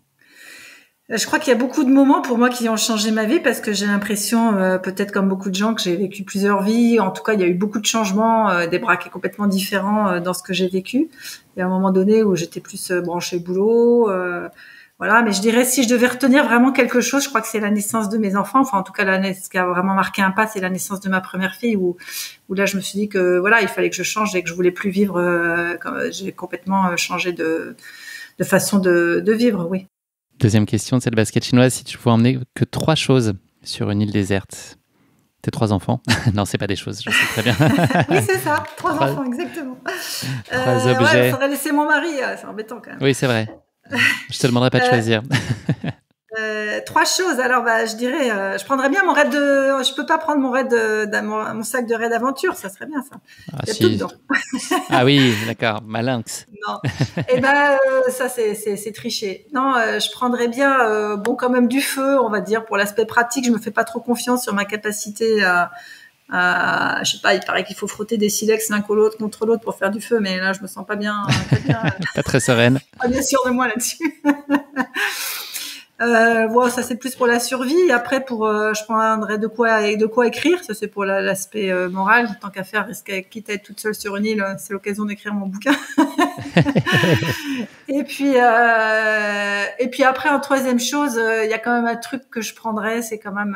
Je crois qu'il y a beaucoup de moments pour moi qui ont changé ma vie parce que j'ai l'impression, peut-être comme beaucoup de gens, que j'ai vécu plusieurs vies. En tout cas, il y a eu beaucoup de changements, des braquets complètement différents dans ce que j'ai vécu. Il y a un moment donné où j'étais plus branchée boulot, voilà. Mais je dirais, si je devais retenir vraiment quelque chose, je crois que c'est la naissance de mes enfants. Enfin, en tout cas, ce qui a vraiment marqué un pas, c'est la naissance de ma première fille où là, je me suis dit que voilà, il fallait que je change et que je voulais plus vivre. J'ai complètement changé de façon de vivre, oui. Deuxième question de cette basket chinoise, si tu pouvais emmener que 3 choses sur une île déserte. Tes 3 enfants? Non, c'est pas des choses, je sais très bien. Oui, c'est ça, 3 enfants, exactement. 3 objets. Ouais, il faudrait laisser mon mari, c'est embêtant quand même. Oui, c'est vrai. Je te demanderai pas de choisir. 3 choses. Alors, je dirais, je prendrais bien mon raid de. Je peux pas prendre mon raid mon sac de raid d'aventure, ça serait bien ça. Il y a tout dedans. Ah oui, d'accord, malinx. Non. Et ça c'est triché. Non, je prendrais bien, quand même du feu, on va dire, pour l'aspect pratique. Je me fais pas trop confiance sur ma capacité je sais pas. Il paraît qu'il faut frotter des silex l'un contre l'autre pour faire du feu, mais là je me sens pas bien. Pas très sereine. Pas bien sûre de moi là-dessus. Ça c'est plus pour la survie. Et après je prendrais de quoi écrire. Ça c'est pour l'aspect moral. Tant qu'à faire, quitte à être toute seule sur une île, c'est l'occasion d'écrire mon bouquin. et puis après, en troisième chose, il y a quand même un truc que je prendrais, c'est quand même,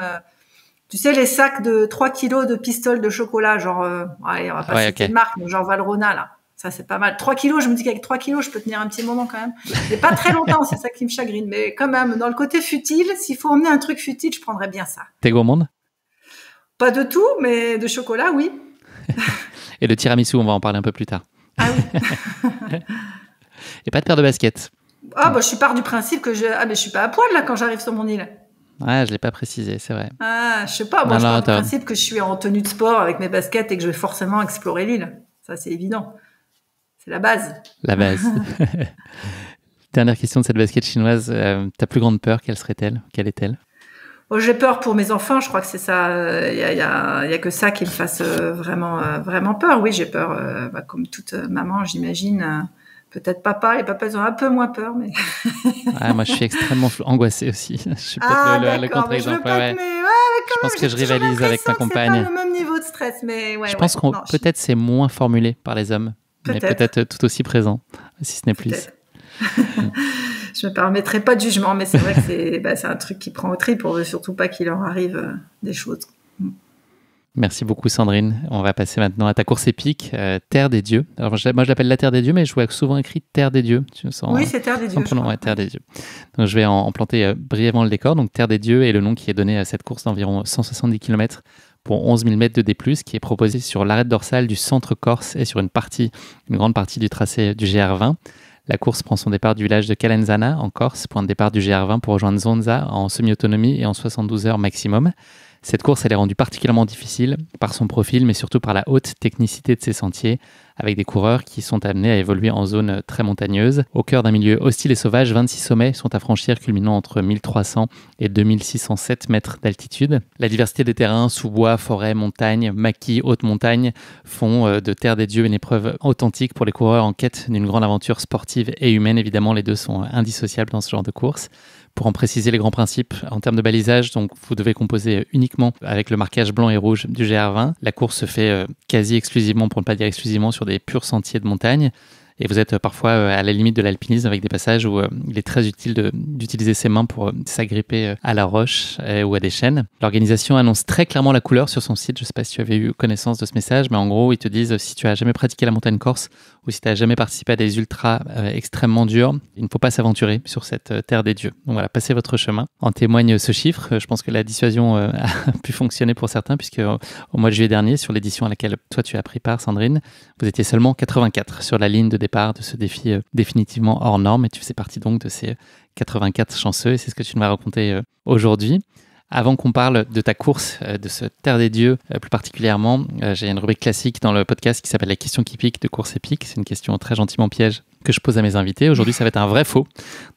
tu sais, les sacs de 3 kilos de pistoles de chocolat, genre, allez, on va pas citer de marque, mais genre Valrhona là. Ça, c'est pas mal. 3 kilos, je me dis qu'avec 3 kilos, je peux tenir un petit moment quand même. Mais pas très longtemps, c'est ça qui me chagrine. Mais quand même, dans le côté futile, s'il faut emmener un truc futile, je prendrais bien ça. T'es gourmande? Pas de tout, mais de chocolat, oui. Et le tiramisu, on va en parler un peu plus tard. Ah oui. Et pas de paire de baskets? Je pars du principe que mais je suis pas à poil là quand j'arrive sur mon île. Ah, je l'ai pas précisé, c'est vrai. Ah, je sais pas. Moi, je pars du principe que je suis en tenue de sport avec mes baskets et que je vais forcément explorer l'île. Ça, c'est évident. C'est la base. La base. Dernière question de cette basket chinoise. Ta plus grande peur, quelle serait-elle? Quelle est-elle? J'ai peur pour mes enfants. Je crois que c'est ça. Il y a que ça qui me fasse vraiment peur. Oui, j'ai peur. Comme toute maman, j'imagine. Peut-être papa. Les papas ont un peu moins peur, mais. Moi, je suis extrêmement angoissée aussi. Je suis peut-être le contre-exemple. Je pense que je rivalise avec ma compagne. C'est pas le même niveau de stress, mais ouais. Je pense que peut-être c'est moins formulé par les hommes, mais peut-être tout aussi présent, si ce n'est plus. Je me permettrai pas de jugement, mais c'est vrai que c'est un truc qui prend au trip pour surtout pas qu'il leur arrive des choses. Merci beaucoup Sandrine. On va passer maintenant à ta course épique, Terre des Dieux. Alors moi je l'appelle la Terre des Dieux, mais je vois souvent écrit Terre des Dieux. Oui, c'est Terre des Dieux. Terre des Dieux. Donc je vais en planter brièvement le décor. Donc Terre des Dieux est le nom qui est donné à cette course d'environ 170 km pour 11 000 mètres de D+, qui est proposée sur l'arête dorsale du centre Corse et sur une grande partie du tracé du GR20. La course prend son départ du village de Calenzana en Corse, point de départ du GR20 pour rejoindre Zonza en semi-autonomie et en 72 heures maximum. Cette course, elle est rendue particulièrement difficile par son profil, mais surtout par la haute technicité de ses sentiers, avec des coureurs qui sont amenés à évoluer en zone très montagneuse. Au cœur d'un milieu hostile et sauvage, 26 sommets sont à franchir, culminant entre 1300 et 2607 mètres d'altitude. La diversité des terrains, sous-bois, forêts, montagnes, maquis, haute montagne, font de Terre des Dieux une épreuve authentique pour les coureurs en quête d'une grande aventure sportive et humaine. Évidemment, les deux sont indissociables dans ce genre de course. Pour en préciser les grands principes en termes de balisage, donc vous devez composer uniquement avec le marquage blanc et rouge du GR20. La course se fait quasi exclusivement, pour ne pas dire exclusivement, sur des purs sentiers de montagne. Et vous êtes parfois à la limite de l'alpinisme avec des passages où il est très utile d'utiliser ses mains pour s'agripper à la roche ou à des chênes. L'organisation annonce très clairement la couleur sur son site. Je ne sais pas si tu avais eu connaissance de ce message, mais en gros, ils te disent si tu n'as jamais pratiqué la montagne corse ou si tu n'as jamais participé à des ultras extrêmement durs, il ne faut pas s'aventurer sur cette terre des dieux. Donc voilà, passez votre chemin. En témoigne ce chiffre. Je pense que la dissuasion a pu fonctionner pour certains, puisque au mois de juillet dernier, sur l'édition à laquelle toi tu as pris part, Sandrine, vous étiez seulement 84 sur la ligne de départ de ce défi définitivement hors norme, et tu faisais partie donc de ces 84 chanceux, et c'est ce que tu nous vas raconter aujourd'hui. Avant qu'on parle de ta course, de ce Terre des Dieux plus particulièrement, j'ai une rubrique classique dans le podcast qui s'appelle la question qui pique de Course Épique. C'est une question très gentiment piège que je pose à mes invités. Aujourd'hui, ça va être un vrai faux.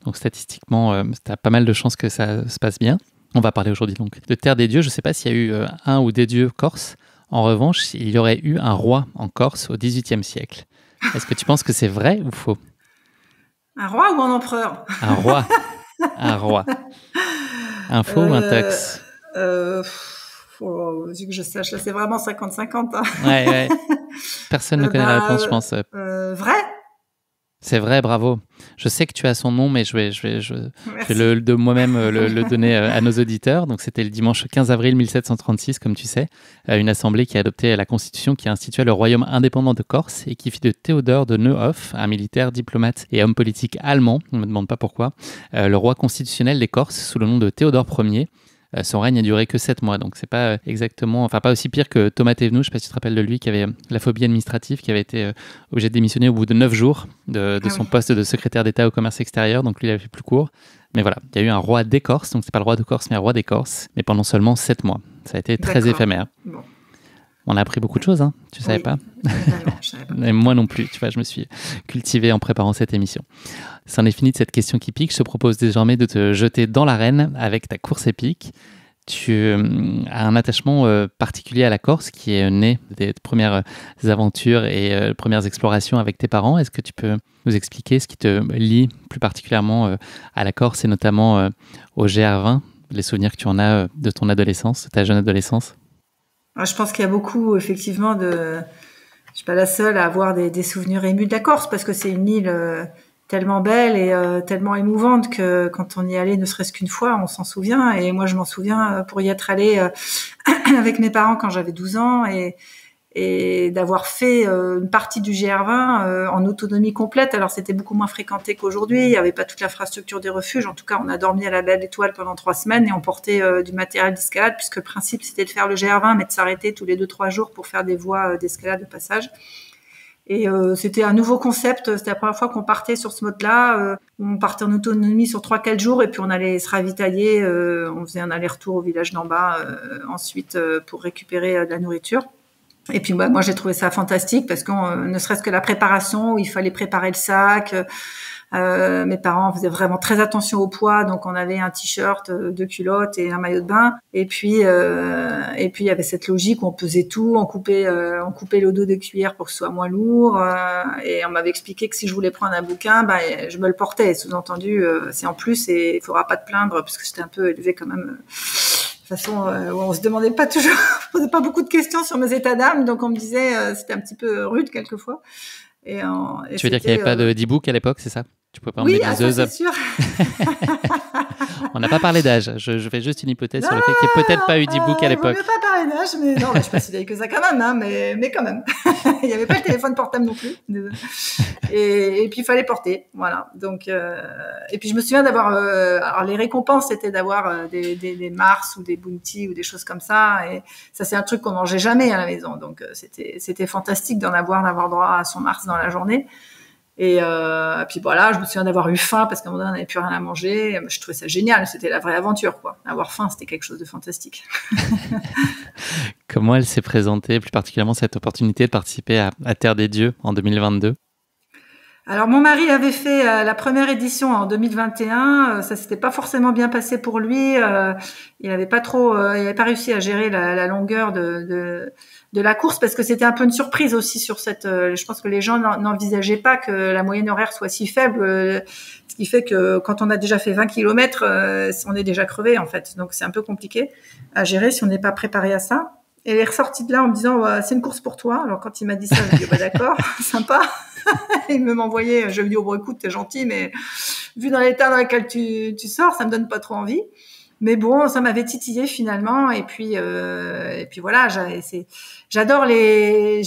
Donc statistiquement, tu as pas mal de chances que ça se passe bien. On va parler aujourd'hui donc de Terre des Dieux. Je ne sais pas s'il y a eu un ou des dieux corses. En revanche, il y aurait eu un roi en Corse au XVIIIe siècle. Est-ce que tu penses que c'est vrai ou faux? Un roi ou un empereur? Un roi. Un roi. Un faux ou un tox? Faut que je sache, là, c'est vraiment 50-50. Hein. Ouais. Personne ne connaît la réponse, je pense. Vrai? C'est vrai, bravo. Je sais que tu as son nom, mais je vais de moi-même le donner à nos auditeurs. Donc, c'était le dimanche 15 avril 1736, comme tu sais, une assemblée qui a adopté la Constitution qui institua le royaume indépendant de Corse et qui fit de Théodore de Neuhoff, un militaire, diplomate et homme politique allemand, on ne me demande pas pourquoi, le roi constitutionnel des Corses sous le nom de Théodore Ier. Son règne a duré que 7 mois, donc c'est pas exactement, enfin pas aussi pire que Thomas Thévenoud, je sais pas si tu te rappelles de lui, qui avait la phobie administrative, qui avait été obligé de démissionner au bout de 9 jours de son poste de secrétaire d'État au commerce extérieur, donc lui il avait fait plus court. Mais voilà, il y a eu un roi des Corses, donc c'est pas le roi de Corse, mais un roi des Corses, mais pendant seulement 7 mois. Ça a été très éphémère. Bon. On a appris beaucoup de choses, hein, tu savais pas? Non, je savais pas. Et moi non plus, tu vois, je me suis cultivé en préparant cette émission. C'en est fini de cette question qui pique. Je te propose désormais de te jeter dans l'arène avec ta course épique. Tu as un attachement particulier à la Corse qui est né des premières aventures et premières explorations avec tes parents. Est-ce que tu peux nous expliquer ce qui te lie plus particulièrement à la Corse et notamment au GR20, les souvenirs que tu en as de ton adolescence, de ta jeune adolescence? Je pense qu'il y a beaucoup, effectivement, je suis pas la seule à avoir des souvenirs émus de la Corse parce que c'est une île tellement belle et tellement émouvante que quand on y allait ne serait-ce qu'une fois, on s'en souvient. Et moi, je m'en souviens pour y être allée avec mes parents quand j'avais 12 ans et d'avoir fait une partie du GR20 en autonomie complète. Alors, c'était beaucoup moins fréquenté qu'aujourd'hui. Il n'y avait pas toute l'infrastructure des refuges. En tout cas, on a dormi à la Belle Étoile pendant 3 semaines et on portait du matériel d'escalade puisque le principe, c'était de faire le GR20 mais de s'arrêter tous les 2-3 jours pour faire des voies d'escalade de passage. Et c'était un nouveau concept. C'était la première fois qu'on partait sur ce mode-là. On partait en autonomie sur 3-4 jours et puis on allait se ravitailler. On faisait un aller-retour au village d'en bas ensuite pour récupérer de la nourriture. Et puis moi j'ai trouvé ça fantastique parce que ne serait-ce que la préparation où il fallait préparer le sac. Mes parents faisaient vraiment très attention au poids, donc on avait un t-shirt, 2 culottes et un maillot de bain. Et puis il y avait cette logique où on pesait tout, on coupait le dos des cuillères pour que ce soit moins lourd. Et on m'avait expliqué que si je voulais prendre un bouquin, je me le portais. Sous-entendu, c'est en plus et il faudra pas te plaindre parce que j'étais un peu élevée quand même. De toute façon, on se demandait pas toujours, on posait pas beaucoup de questions sur mes états d'âme, donc on me disait c'était un petit peu rude quelquefois. Et tu veux dire qu'il n'y avait pas d'e-book à l'époque, c'est ça? Tu pouvais pas emmener ça c'est sûr. On n'a pas parlé d'âge. Je fais juste une hypothèse sur le fait qu'il n'y ait peut-être pas eu d'e-book à l'époque. On ne pas parler d'âge, mais non, je suis pas si vieille que ça quand même, hein, mais quand même. Il n'y avait pas le téléphone portable non plus. Et puis il fallait porter, voilà. Donc et puis je me souviens d'avoir, alors les récompenses c'était d'avoir des Mars ou des Bounty ou des choses comme ça. Et ça c'est un truc qu'on mangeait jamais à la maison, donc c'était fantastique d'avoir droit à son Mars dans la journée. Et puis voilà, je me souviens d'avoir eu faim parce qu'à un moment donné, on n'avait plus rien à manger. Je trouvais ça génial, c'était la vraie aventure, quoi. Avoir faim, c'était quelque chose de fantastique. Comment elle s'est présentée, plus particulièrement cette opportunité de participer à Terre des Dieux en 2022? Alors mon mari avait fait la première édition en 2021, ça s'était pas forcément bien passé pour lui. Il avait pas réussi à gérer la longueur de la course parce que c'était un peu une surprise aussi sur cette. Je pense que les gens n'envisageaient pas que la moyenne horaire soit si faible, ce qui fait que quand on a déjà fait 20 kilomètres, on est déjà crevé en fait. Donc c'est un peu compliqué à gérer si on n'est pas préparé à ça. Et elle est ressortie de là en me disant c'est une course pour toi. Alors quand il m'a dit ça, je lui ai dit d'accord, sympa. Il m'envoyait, je lui ai dit bon écoute t'es gentil, mais vu dans l'état dans lequel tu sors, ça me donne pas trop envie. Mais bon, ça m'avait titillé finalement. Et puis voilà, j'adore les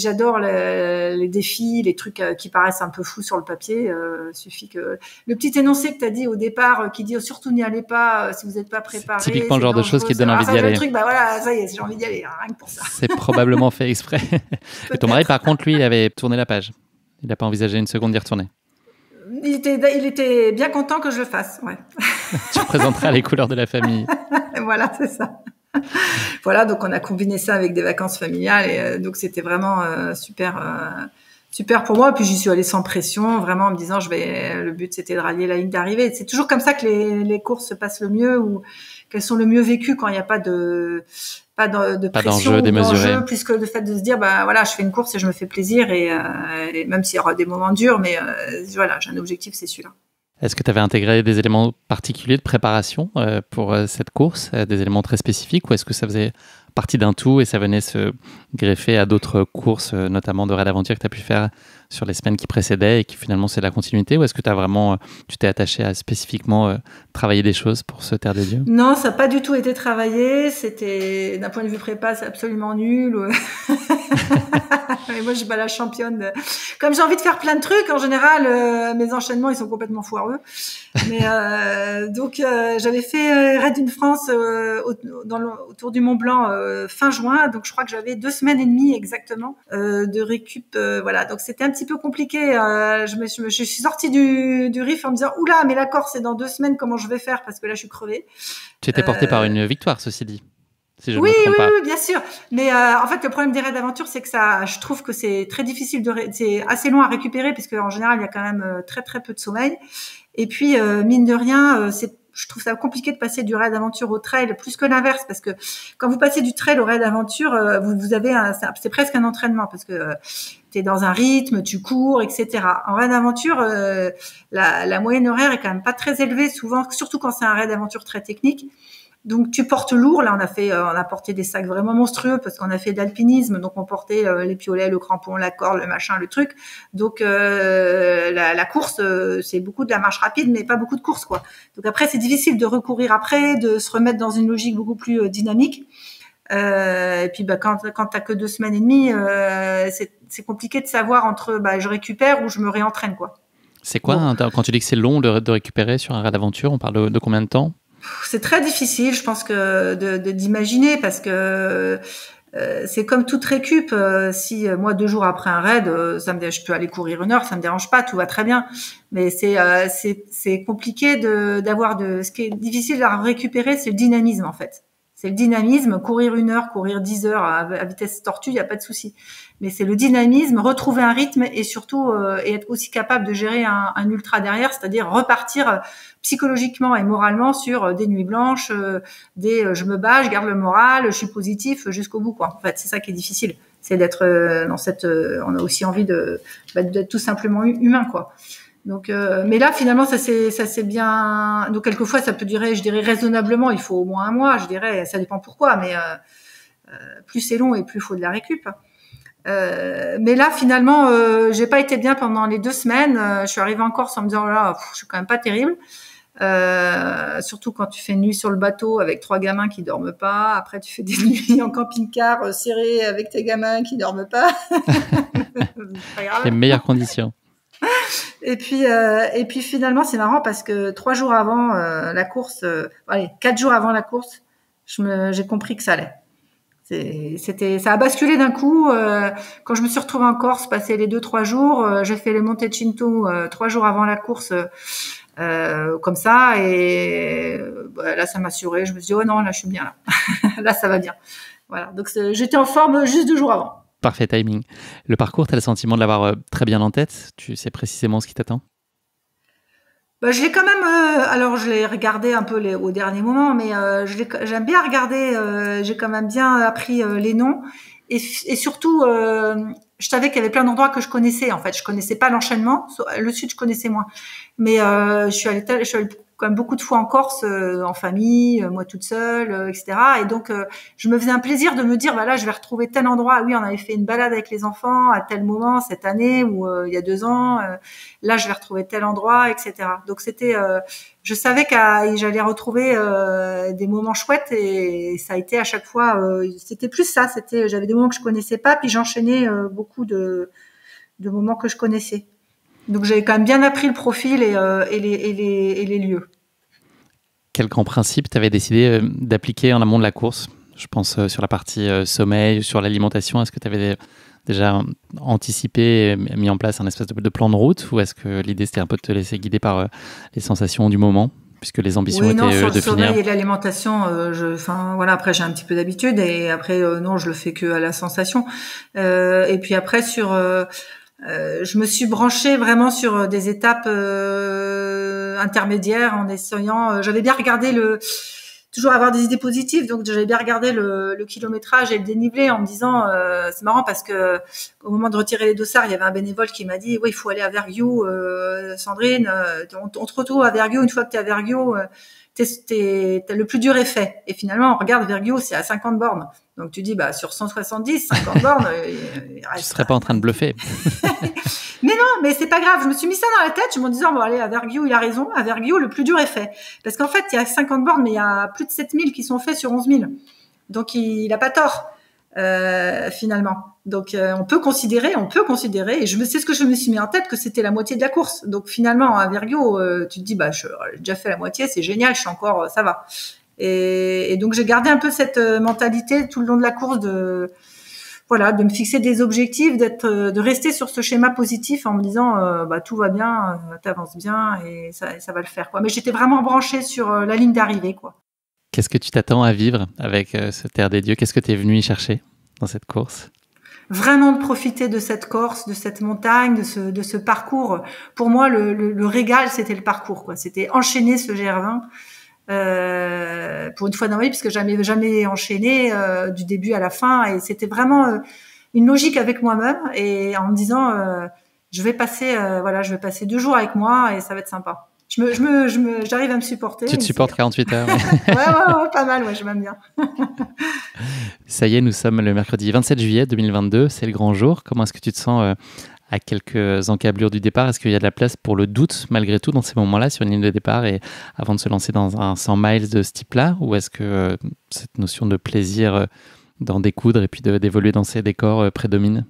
défis, les trucs qui paraissent un peu fous sur le papier. Suffit que le petit énoncé que t'as dit au départ, qui dit surtout n'y allez pas si vous n'êtes pas préparé. C'est typiquement le genre de choses qui te donne envie d'y aller. Le truc, voilà, ça y est, j'ai envie d'y aller, rien que pour ça. C'est probablement fait exprès. Et ton mari, par contre, lui, il avait tourné la page. Il n'a pas envisagé une seconde d'y retourner. Il était bien content que je le fasse, ouais. Tu présenteras les couleurs de la famille. Voilà, c'est ça. Voilà, donc on a combiné ça avec des vacances familiales et donc c'était vraiment super super pour moi. Et puis j'y suis allée sans pression, vraiment en me disant le but c'était de rallier la ligne d'arrivée. C'est toujours comme ça que les courses se passent le mieux ou qu'elles sont le mieux vécues quand il n'y a pas de pression d'enjeu démesuré. Plus que le fait de se dire voilà, je fais une course et je me fais plaisir et même s'il y aura des moments durs, mais voilà, j'ai un objectif, c'est celui-là. Est-ce que tu avais intégré des éléments particuliers de préparation pour cette course, des éléments très spécifiques, ou est-ce que ça faisait partie d'un tout et ça venait se greffer à d'autres courses, notamment de raid aventure que tu as pu faire sur les semaines qui précédaient et qui finalement c'est la continuité, ou est-ce que tu t'es attaché à spécifiquement travailler des choses pour ce Terre des Dieux? Non, ça n'a pas du tout été travaillé. C'était, d'un point de vue prépa, c'est absolument nul. Et moi, je suis pas la championne. Comme j'ai envie de faire plein de trucs, en général, mes enchaînements, ils sont complètement foireux. Mais donc, j'avais fait Raid d'une France autour du Mont Blanc fin juin. Donc, je crois que j'avais 2 semaines et demie exactement de récup. Voilà. Donc, c'était un petit peu compliqué. Je suis sortie du RIF en me disant oula, mais la Corse, c'est dans 2 semaines. Comment je vais faire parce que là, je suis crevée. Tu étais portée par une victoire, ceci dit. Si je oui, me trompe pas. Oui, bien sûr. Mais en fait, le problème des raids d'aventure, c'est que je trouve que c'est très difficile c'est assez long à récupérer, puisque en général, il y a quand même très très peu de sommeil. Et puis, mine de rien, je trouve ça compliqué de passer du raid d'aventure au trail, plus que l'inverse, parce que quand vous passez du trail au raid d'aventure, vous avez c'est presque un entraînement, parce que tu es dans un rythme, tu cours, etc. En raid d'aventure, la moyenne horaire est quand même pas très élevée, souvent, surtout quand c'est un raid d'aventure très technique. Donc tu portes lourd. Là, on a porté des sacs vraiment monstrueux parce qu'on a fait de l'alpinisme. Donc on portait les piolets, le crampon, la corde, le machin, le truc. Donc la course, c'est beaucoup de la marche rapide, mais pas beaucoup de course, quoi. Donc après, c'est difficile de recourir après, de se remettre dans une logique beaucoup plus dynamique. Et puis quand t'as que 2 semaines et demie, c'est compliqué de savoir entre je récupère ou je me réentraîne, quoi. C'est quoi quand tu dis que c'est long de récupérer sur un raid d'aventure, on parle de combien de temps? C'est très difficile, je pense que d'imaginer, parce que c'est comme toute récup. Si moi 2 jours après un raid, je peux aller courir 1 heure, ça me dérange pas, tout va très bien. Mais c'est compliqué ce qui est difficile à récupérer, c'est le dynamisme en fait. C'est le dynamisme, courir 1 heure, courir 10 heures à vitesse tortue, il y a pas de souci. Mais c'est le dynamisme, retrouver un rythme et surtout et être aussi capable de gérer un ultra derrière, c'est-à-dire repartir psychologiquement et moralement sur des nuits blanches, je me bats, je garde le moral, je suis positif jusqu'au bout, quoi. En fait, c'est ça qui est difficile, c'est d'être dans on a aussi envie d'être tout simplement humain, quoi. Donc, mais là, finalement, ça c'est bien. Donc, quelquefois, ça peut durer, je dirais raisonnablement, il faut au moins 1 mois, je dirais. Ça dépend pourquoi, mais plus c'est long et plus il faut de la récup. Mais là, finalement, j'ai pas été bien pendant les 2 semaines. Je suis arrivée en Corse en me disant, oh là, je suis quand même pas terrible. Surtout quand tu fais une nuit sur le bateau avec 3 gamins qui dorment pas. Après, tu fais des nuits en camping-car serré avec tes gamins qui dorment pas. C'est pas grave. Les meilleures conditions. Et puis finalement, c'est marrant parce que 3 jours avant la course, 4 jours avant la course, j'ai compris que ça allait. Ça a basculé d'un coup. Quand je me suis retrouvée en Corse, passé les 2-3 jours, j'ai fait les Monte-Cinto 3 jours avant la course, comme ça. Et là, ça m'a assuré. Je me suis dit, oh non, là, je suis bien là. Là, ça va bien. Voilà. Donc, j'étais en forme juste 2 jours avant. Parfait timing. Le parcours, tu as le sentiment de l'avoir très bien en tête? Tu sais précisément ce qui t'attend? Je l'ai quand même. Alors, je l'ai regardé un peu au dernier moment, mais j'aime bien regarder. J'ai quand même bien appris les noms et surtout, je savais qu'il y avait plein d'endroits que je connaissais. En fait, je connaissais pas l'enchaînement. Le sud, je connaissais moins. Mais je suis allée quand même beaucoup de fois en Corse, en famille, moi toute seule, etc. Et donc, je me faisais un plaisir de me dire, là, je vais retrouver tel endroit. Ah oui, on avait fait une balade avec les enfants à tel moment cette année ou il y a 2 ans. Là, je vais retrouver tel endroit, etc. Donc, je savais que j'allais retrouver des moments chouettes et ça a été à chaque fois. C'était plus ça. J'avais des moments que je connaissais pas, puis j'enchaînais beaucoup de moments que je connaissais. Donc, j'avais quand même bien appris le profil et les lieux. Quel grand principe tu avais décidé d'appliquer en amont de la course? Je pense sur la partie sommeil, sur l'alimentation. Est-ce que tu avais déjà anticipé, mis en place un espèce de plan de route, ou est-ce que l'idée c'était un peu de te laisser guider par les sensations du moment, puisque les ambitions étaient sur de le finir? sommeil et l'alimentation, après j'ai un petit peu d'habitude et après non, je le fais que à la sensation. Et puis après sur Je me suis branchée vraiment sur des étapes intermédiaires en essayant. J'avais bien regardé toujours avoir des idées positives, donc j'avais bien regardé le kilométrage et le dénivelé en me disant c'est marrant parce que au moment de retirer les dossards, il y avait un bénévole qui m'a dit oui, il faut aller à Vergio, Sandrine, on te retrouve à Vergio, une fois que tu es à Vergio, le plus dur est fait. Et finalement, on regarde Vergio, c'est à 50 bornes. Donc tu dis sur 170, 50 bornes, il reste. Tu serais pas en train de bluffer. Mais non, mais c'est pas grave. Je me suis mis ça dans la tête. Je me disais, bon, allez, à Vergio, il a raison. À Vergio, le plus dur est fait. Parce qu'en fait, il y a 50 bornes, mais il y a plus de 7000 qui sont faits sur 11 000. Donc, il a pas tort, finalement. Donc, on peut considérer, et c'est ce que je me suis mis en tête, que c'était la moitié de la course. Donc, finalement, à Vergio, tu te dis, j'ai déjà fait la moitié, c'est génial, je suis encore, ça va. Et donc, j'ai gardé un peu cette mentalité tout le long de la course de me fixer des objectifs, de rester sur ce schéma positif en me disant tout va bien, t'avances bien et ça va le faire, quoi. Mais j'étais vraiment branchée sur la ligne d'arrivée, quoi. Qu'est-ce que tu t'attends à vivre avec ce Terre des Dieux? Qu'est-ce que tu es venu y chercher dans cette course? Vraiment de profiter de cette Corse, de cette montagne, de ce parcours. Pour moi, le régal, c'était le parcours, quoi. C'était enchaîner ce GR20. Pour une fois dans ma vie, parce que j'avais jamais enchaîné du début à la fin, et c'était vraiment une logique avec moi-même, et en me disant je vais passer 2 jours avec moi et ça va être sympa. J'arrive à me supporter. Tu te supportes 48 heures. ouais, pas mal, je m'aime bien. Ça y est, nous sommes le mercredi 27 juillet 2022, c'est le grand jour. Comment est-ce que tu te sens à quelques encablures du départ? Est-ce qu'il y a de la place pour le doute malgré tout dans ces moments-là sur une ligne de départ et avant de se lancer dans un 100 miles de ce type-là? Ou est-ce que cette notion de plaisir d'en découdre et puis d'évoluer dans ces décors prédomine?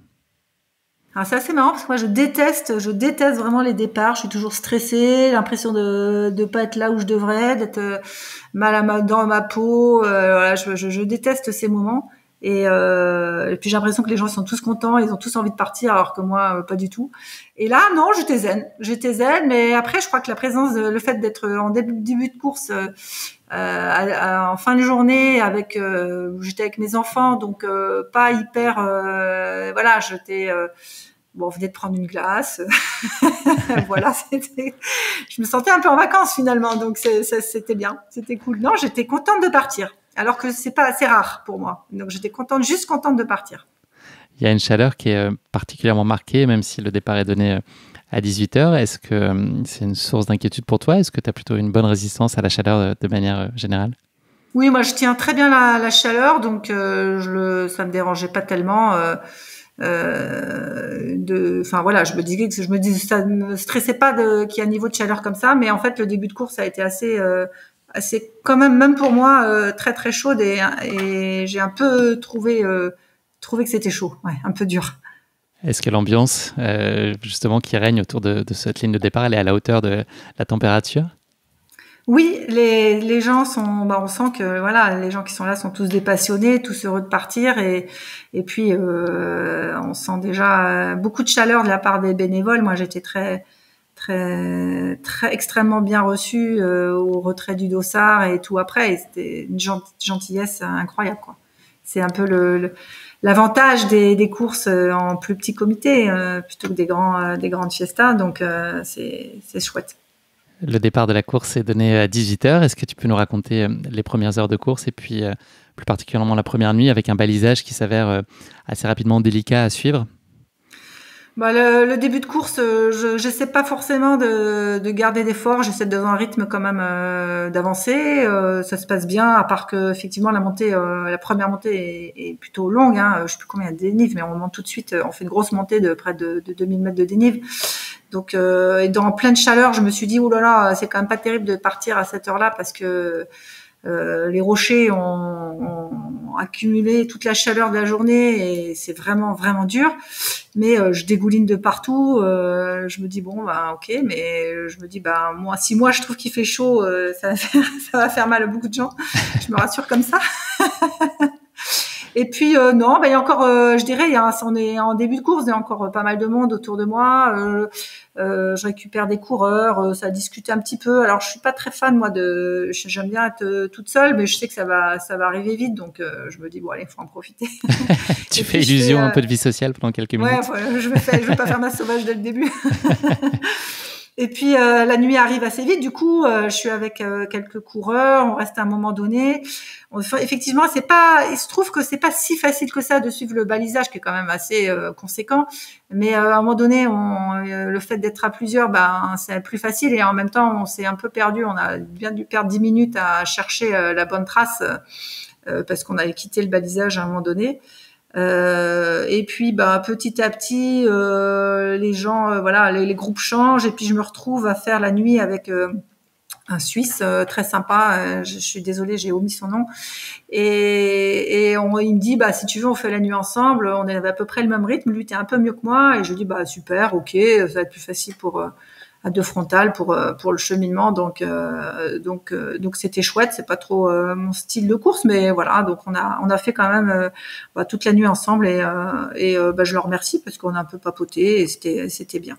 Alors c'est assez marrant parce que moi je déteste vraiment les départs. Je suis toujours stressée, l'impression de pas être là où je devrais, d'être mal dans ma peau. Je déteste ces moments. Et puis j'ai l'impression que les gens sont tous contents, ils ont tous envie de partir, alors que moi pas du tout. Et là non, j'étais zen, mais après je crois que le fait d'être en début de course en fin de journée j'étais avec mes enfants, donc pas hyper j'étais on venait de prendre une glace. Je me sentais un peu en vacances finalement, donc c'était bien, c'était cool. Non, j'étais contente de partir, alors que c'est pas assez rare pour moi. Donc j'étais contente de partir. Il y a une chaleur qui est particulièrement marquée, même si le départ est donné à 18h. Est-ce que c'est une source d'inquiétude pour toi? Est-ce que tu as plutôt une bonne résistance à la chaleur de manière générale? Oui, moi je tiens très bien la chaleur, donc ça me dérangeait pas tellement. Je me disais ça me stressait pas qu'il y ait un niveau de chaleur comme ça, mais en fait le début de course a été assez quand même pour moi très très chaude, et j'ai un peu trouvé que c'était chaud, un peu dur. Est-ce que l'ambiance justement qui règne autour de cette ligne de départ, elle est à la hauteur de la température? Oui, les gens sont, on sent que les gens qui sont là sont tous des passionnés, tous heureux de partir, et puis on sent déjà beaucoup de chaleur de la part des bénévoles. Moi, j'étais très très très extrêmement bien reçue au retrait du dossard et tout après, et c'était une gentillesse incroyable, quoi. C'est un peu l'avantage des courses en plus petit comité plutôt que des grandes fiestas, donc c'est chouette. Le départ de la course est donné à 18h. Est-ce que tu peux nous raconter les premières heures de course et puis plus particulièrement la première nuit avec un balisage qui s'avère assez rapidement délicat à suivre? Le début de course, j'essaie pas forcément de garder d'efforts. J'essaie de un rythme quand même d'avancer. Ça se passe bien, à part que effectivement la première montée est plutôt longue. Je sais plus combien de dénive, mais on monte tout de suite. On fait une grosse montée de près de 2000 mètres de dénive. Donc, et dans pleine chaleur, je me suis dit, c'est quand même pas terrible de partir à cette heure-là, parce que les rochers ont accumulé toute la chaleur de la journée, et c'est vraiment vraiment dur. Mais je dégouline de partout. Je me dis ok, mais je me dis si moi je trouve qu'il fait chaud, ça va faire mal à beaucoup de gens. Je me rassure comme ça. Et puis non, il y a encore, je dirais, on est en début de course, il y a encore pas mal de monde autour de moi. Je récupère des coureurs, ça discute un petit peu. Alors je suis pas très fan moi j'aime bien être toute seule, mais je sais que ça va arriver vite, donc je me dis bon allez, faut en profiter. Tu fais illusion un peu de vie sociale pendant quelques minutes. Ouais, voilà, je vais pas faire ma sauvage dès le début. Et puis la nuit arrive assez vite. Du coup, je suis avec quelques coureurs. On reste à un moment donné. Effectivement, il se trouve que c'est pas si facile que ça de suivre le balisage, qui est quand même assez conséquent. Mais à un moment donné, le fait d'être à plusieurs, c'est plus facile. Et en même temps, on s'est un peu perdu. On a bien dû perdre 10 minutes à chercher la bonne trace parce qu'on avait quitté le balisage à un moment donné. Et puis petit à petit les gens voilà, les groupes changent, et puis je me retrouve à faire la nuit avec un Suisse très sympa, je suis désolée, j'ai omis son nom, et il me dit si tu veux on fait la nuit ensemble, on avait à peu près le même rythme, lui était un peu mieux que moi, et je dis super, ok, ça va être plus facile à deux frontales pour le cheminement, donc c'était chouette. C'est pas trop mon style de course, mais voilà, donc on a fait quand même toute la nuit ensemble, et je le remercie parce qu'on a un peu papoté, et c'était bien.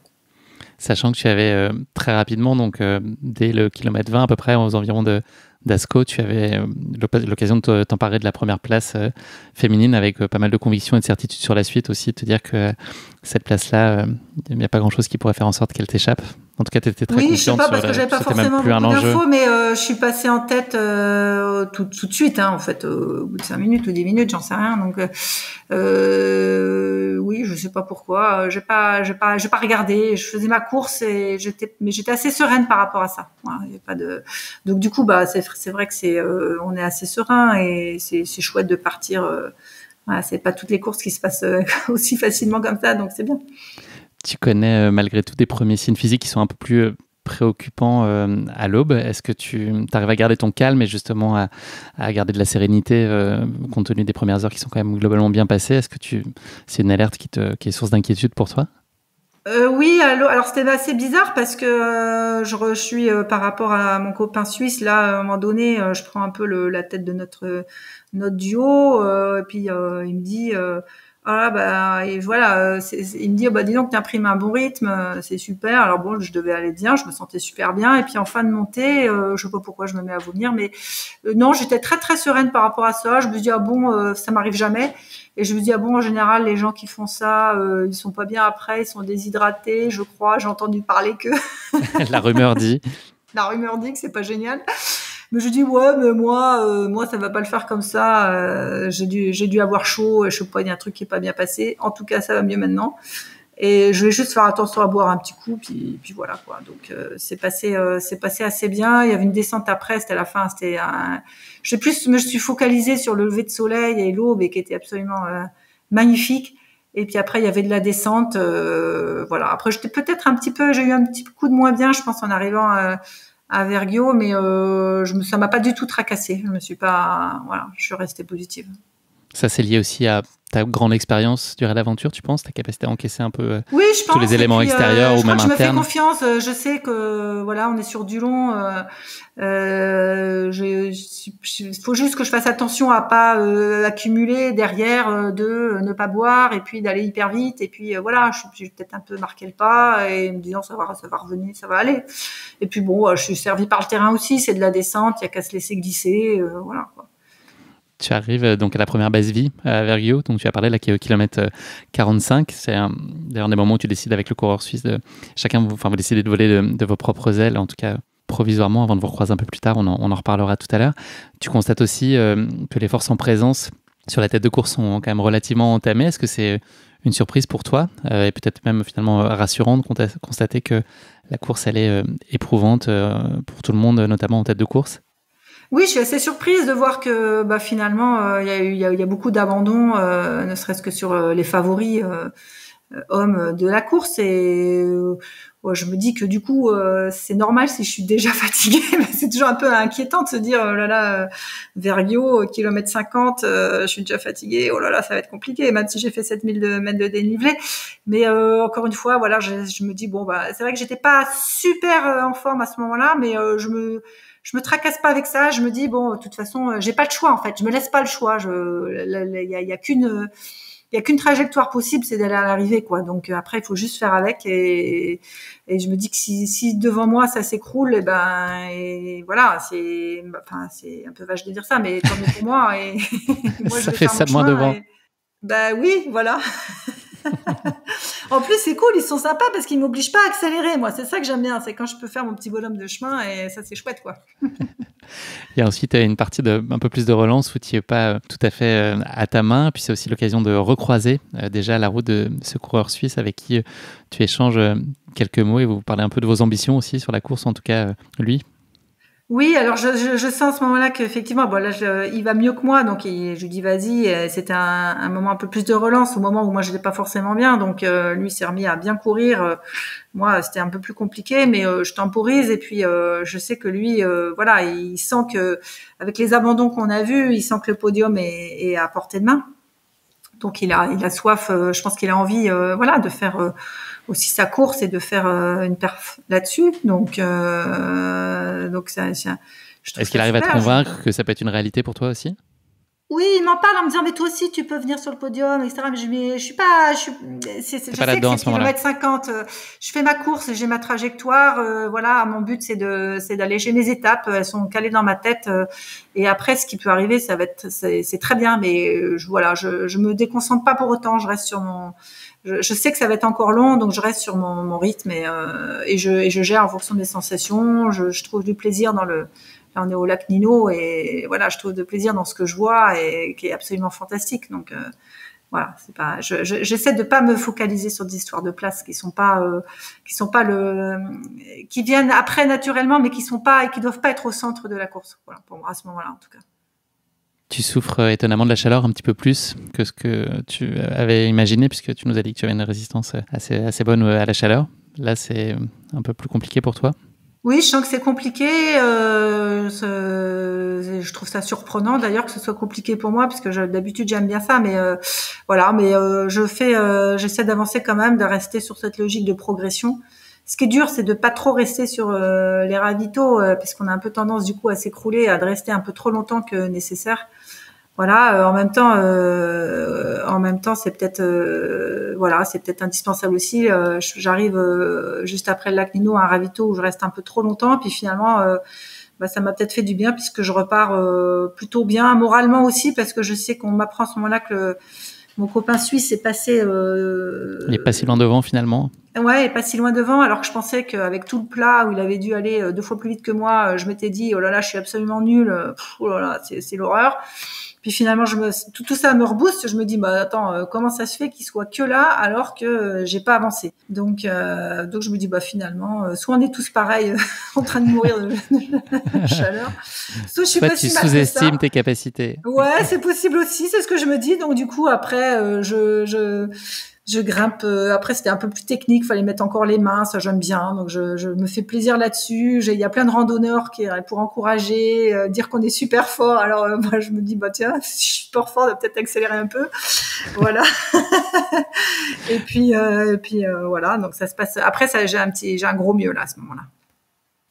Sachant que tu avais très rapidement, donc dès le kilomètre 20 à peu près, aux environs d'Ascot, tu avais l'occasion de t'emparer de la première place féminine avec pas mal de conviction et de certitude sur la suite aussi, de te dire que cette place-là, il n'y a pas grand-chose qui pourrait faire en sorte qu'elle t'échappe. En tout cas, tu étais très confiante. Oui, je sais pas, parce que j'avais pas forcément beaucoup d'infos, mais je suis passée en tête tout de suite, en fait, au bout de 5 minutes ou 10 minutes, j'en sais rien. Donc, oui, je sais pas pourquoi. J'ai pas regardé. Je faisais ma course et j'étais assez sereine par rapport à ça. Voilà, y a pas de. Donc du coup, c'est vrai que on est assez serein, et c'est chouette de partir. Voilà, c'est pas toutes les courses qui se passent aussi facilement comme ça, donc c'est bien. Tu connais malgré tout des premiers signes physiques qui sont un peu plus préoccupants à l'aube. Est-ce que tu arrives à garder ton calme et justement à garder de la sérénité compte tenu des premières heures qui sont quand même globalement bien passées? Est-ce que c'est une alerte qui est source d'inquiétude pour toi? Oui, alors c'était assez bizarre parce que je suis par rapport à mon copain suisse, là, à un moment donné, je prends un peu la tête de notre duo, et puis il me dit et voilà, il me dit dis donc tu imprimes un bon rythme, c'est super. Alors bon, je devais aller bien, je me sentais super bien, et puis en fin de montée, je sais pas pourquoi je me mets à vomir, mais non, j'étais très très sereine par rapport à ça. Je me dis ça m'arrive jamais. Et je me dis en général, les gens qui font ça, ils sont pas bien après, ils sont déshydratés, je crois. J'ai entendu parler que La rumeur dit. La rumeur dit que c'est pas génial. Mais je dis ouais, mais moi ça va pas le faire comme ça. J'ai dû avoir chaud, et je sais pas, il y a un truc qui est pas bien passé. En tout cas, ça va mieux maintenant. Et je vais juste faire attention à boire un petit coup, puis voilà quoi. Donc c'est passé assez bien. Il y avait une descente après, c'était à la fin, je me suis focalisée sur le lever de soleil et l'aube, et qui était absolument magnifique. Et puis après il y avait de la descente, voilà. Après j'ai eu un petit coup de moins bien, je pense, en arrivant à Vergio, mais ça m'a pas du tout tracassée. Je suis restée positive. Ça, c'est lié aussi à ta grande expérience durant l'aventure, tu penses, ta capacité à encaisser un peu oui, je pense, tous les éléments extérieurs ou même internes. Je me fais confiance. Je sais que voilà, on est sur du long. Il faut juste que je fasse attention à pas accumuler derrière, de ne pas boire, et puis d'aller hyper vite. Et puis voilà, j'ai peut-être un peu marqué le pas, et me disant ça va revenir, ça va aller. Et puis bon, je suis servie par le terrain aussi. C'est de la descente, il y a qu'à se laisser glisser, voilà quoi. Tu arrives donc à la première base vie à Vergio, donc tu as parlé là qui est au kilomètre 45. C'est d'ailleurs des moments où tu décides avec le coureur suisse vous décidez de voler de vos propres ailes, en tout cas provisoirement, avant de vous recroiser un peu plus tard. On en reparlera tout à l'heure. Tu constates aussi que les forces en présence sur la tête de course sont quand même relativement entamées. Est-ce que c'est une surprise pour toi et peut-être même finalement rassurant de constater que la course elle est éprouvante pour tout le monde, notamment en tête de course? Oui, je suis assez surprise de voir que finalement il y a beaucoup d'abandon, ne serait-ce que sur les favoris hommes de la course, et je me dis que du coup c'est normal si je suis déjà fatiguée, mais c'est toujours un peu inquiétant de se dire oh là là, Vergio, kilomètre 50, je suis déjà fatiguée, oh là là, ça va être compliqué, même si j'ai fait 7000 mètres de dénivelé. Mais encore une fois, voilà, je me dis c'est vrai que j'étais pas super en forme à ce moment-là, mais je me tracasse pas avec ça. Je me dis bon, de toute façon, j'ai pas le choix en fait. Je me laisse pas le choix. Il y a qu'une trajectoire possible, c'est d'aller à l'arrivée, quoi. Donc après, il faut juste faire avec. Et je me dis que si devant moi ça s'écroule, et voilà, c'est un peu vache de dire ça, mais tant mieux pour moi. Et moi, je Ça vais fait faire ça mon de moins chemin. devant. Oui, voilà. En plus, c'est cool, ils sont sympas parce qu'ils m'obligent pas à accélérer. Moi, c'est ça que j'aime bien, c'est quand je peux faire mon petit bonhomme de chemin, et ça, c'est chouette, quoi. Il y a ensuite une partie un peu plus de relance où tu n'es pas tout à fait à ta main. Puis c'est aussi l'occasion de recroiser déjà la route de ce coureur suisse avec qui tu échanges quelques mots et vous parlez un peu de vos ambitions aussi sur la course, en tout cas lui. Oui, alors je sens à ce moment-là qu'effectivement, bon là, il va mieux que moi, donc je lui dis vas-y. C'était un moment un peu plus de relance, au moment où moi je n'étais pas forcément bien, donc lui s'est remis à bien courir. Moi, c'était un peu plus compliqué, mais je temporise, et puis je sais que lui, voilà, il sent que avec les abandons qu'on a vus, il sent que le podium est à portée de main. Donc il a soif. Je pense qu'il a envie, voilà, de faire aussi sa course et de faire une perf là-dessus. Donc ça, je trouve Est-ce qu'il ça arrive à te super. convaincre que ça peut être une réalité pour toi aussi? Oui, il m'en parle en me disant mais toi aussi tu peux venir sur le podium, etc. Mais je suis pas, je T'es sais pas que là-dedans à c'est ce moment-là. kilomètre 50. Je fais ma course, j'ai ma trajectoire. Voilà, mon but c'est d'alléger mes étapes. Elles sont calées dans ma tête. Et après, ce qui peut arriver, c'est très bien. Mais je me déconcentre pas pour autant. Je reste sur mon. Je sais que ça va être encore long, donc je reste sur mon rythme et je gère en fonction des sensations. Je trouve du plaisir dans le. Là, on est au lac Nino et voilà, je trouve de plaisir dans ce que je vois et qui est absolument fantastique. Donc voilà, c'est pas. J'essaie de pas me focaliser sur des histoires de place qui sont pas qui viennent après naturellement, mais qui doivent pas être au centre de la course. Voilà, pour moi à ce moment-là en tout cas. Tu souffres étonnamment de la chaleur un petit peu plus que ce que tu avais imaginé, puisque tu nous as dit que tu avais une résistance assez bonne à la chaleur. Là, c'est un peu plus compliqué pour toi. Oui, je sens que c'est compliqué. Je trouve ça surprenant d'ailleurs que ce soit compliqué pour moi, parce que d'habitude j'aime bien ça, mais voilà. Mais j'essaie d'avancer quand même, de rester sur cette logique de progression. Ce qui est dur, c'est de pas trop rester sur les ravitaux, parce qu'on a un peu tendance du coup à s'écrouler, à de rester un peu trop longtemps que nécessaire. Voilà, en même temps, c'est peut-être, voilà, c'est peut-être indispensable aussi. J'arrive juste après le lac Nino à un ravito où je reste un peu trop longtemps, puis finalement, ça m'a peut-être fait du bien puisque je repars plutôt bien moralement aussi, parce que je sais qu'on m'apprend à ce moment-là que mon copain suisse est passé. Il est pas si loin devant finalement. Ouais, et pas si loin devant, alors que je pensais qu'avec tout le plat où il avait dû aller 2 fois plus vite que moi, je m'étais dit oh là là, je suis absolument nulle, oh là là, c'est l'horreur. Puis finalement, tout ça me rebooste. Je me dis, bah attends, comment ça se fait qu'il soit que là alors que j'ai pas avancé. Donc je me dis, bah finalement, soit on est tous pareils en train de mourir de chaleur, soit je suis Soit pas tu si mal que ça. sous-estimes tes capacités. Ouais, c'est possible aussi. C'est ce que je me dis. Donc du coup, après, je grimpe. Après, c'était un peu plus technique. Fallait mettre encore les mains. Ça, j'aime bien. Donc, je me fais plaisir là-dessus. Il y a plein de randonneurs pour encourager, dire qu'on est super fort. Alors, moi, je me dis, bah tiens, si je suis super fort, on va peut-être accélérer un peu. Voilà. et puis, voilà. Donc, ça se passe. Après, j'ai un gros mieux là à ce moment-là.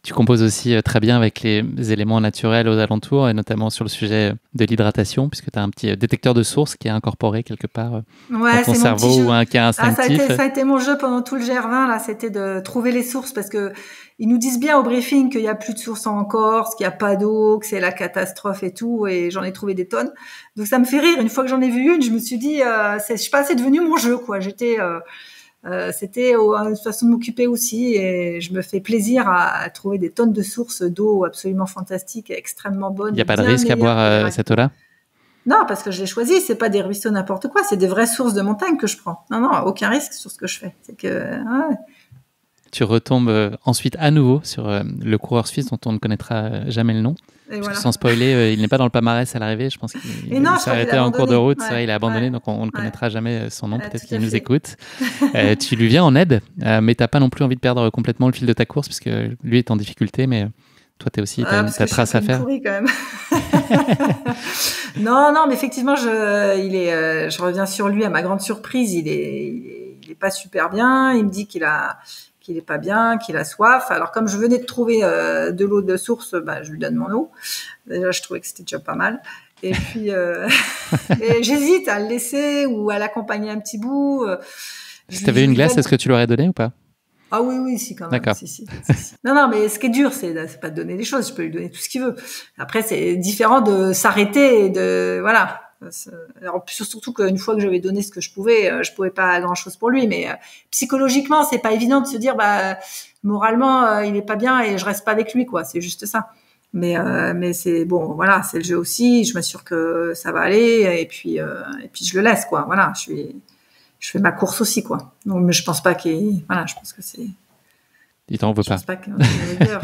Tu composes aussi très bien avec les éléments naturels aux alentours, et notamment sur le sujet de l'hydratation, puisque tu as un petit détecteur de source qui est incorporé quelque part dans ton cerveau, ou qui est instinctif. Ça a été mon jeu pendant tout le GR20, là, c'était de trouver les sources, parce que ils nous disent bien au briefing qu'il n'y a plus de sources en Corse, qu'il n'y a pas d'eau, que c'est la catastrophe et tout, et j'en ai trouvé des tonnes. Donc ça me fait rire. Une fois que j'en ai vu une, je me suis dit, je sais pas, c'est devenu mon jeu, quoi. C'était une façon de m'occuper aussi, et je me fais plaisir à trouver des tonnes de sources d'eau absolument fantastiques et extrêmement bonnes. Il n'y a pas de risque à boire cette eau-là? Non, parce que je l'ai choisi. C'est pas des ruisseaux n'importe quoi, c'est des vraies sources de montagne que je prends. Non, aucun risque sur ce que je fais. C'est que ouais. Tu retombes ensuite à nouveau sur le coureur suisse dont on ne connaîtra jamais le nom. Voilà. Sans spoiler, il n'est pas dans le palmarès à l'arrivée. Je pense qu'il s'est arrêté en cours de route. Ouais, vrai, il a abandonné, donc on ne connaîtra jamais son nom. Peut-être qu'il nous écoute. Tu lui viens en aide, mais tu n'as pas non plus envie de perdre complètement le fil de ta course, puisque lui est en difficulté, mais toi, tu as aussi ta trace à faire. Pourri, quand même. non, mais effectivement, je reviens sur lui à ma grande surprise. Il est pas super bien. Il me dit qu'il qu'il est pas bien, qu'il a soif. Alors comme je venais de trouver de l'eau de source, je lui donne mon eau. Déjà, je trouvais que c'était déjà pas mal. Et puis, et j'hésite à le laisser ou à l'accompagner un petit bout. Si tu avais une glace, est-ce que tu l'aurais donné ou pas? Ah oui, si, quand même. D'accord. Si. Non, mais ce qui est dur, c'est pas de donner des choses. Je peux lui donner tout ce qu'il veut. Après, c'est différent de s'arrêter et de, voilà. Alors, surtout qu'une fois que j'avais donné ce que je pouvais pas grand chose pour lui. Mais psychologiquement, c'est pas évident de se dire, moralement, il est pas bien et je reste pas avec lui, quoi. C'est juste ça. Mais c'est bon, voilà, c'est le jeu aussi. Je m'assure que ça va aller et puis je le laisse, quoi. Voilà, je fais ma course aussi, quoi. Donc, mais je pense pas voilà, je pense que c'est. Il t'en veut pas. Je pense pas qu'il y ait rigueur.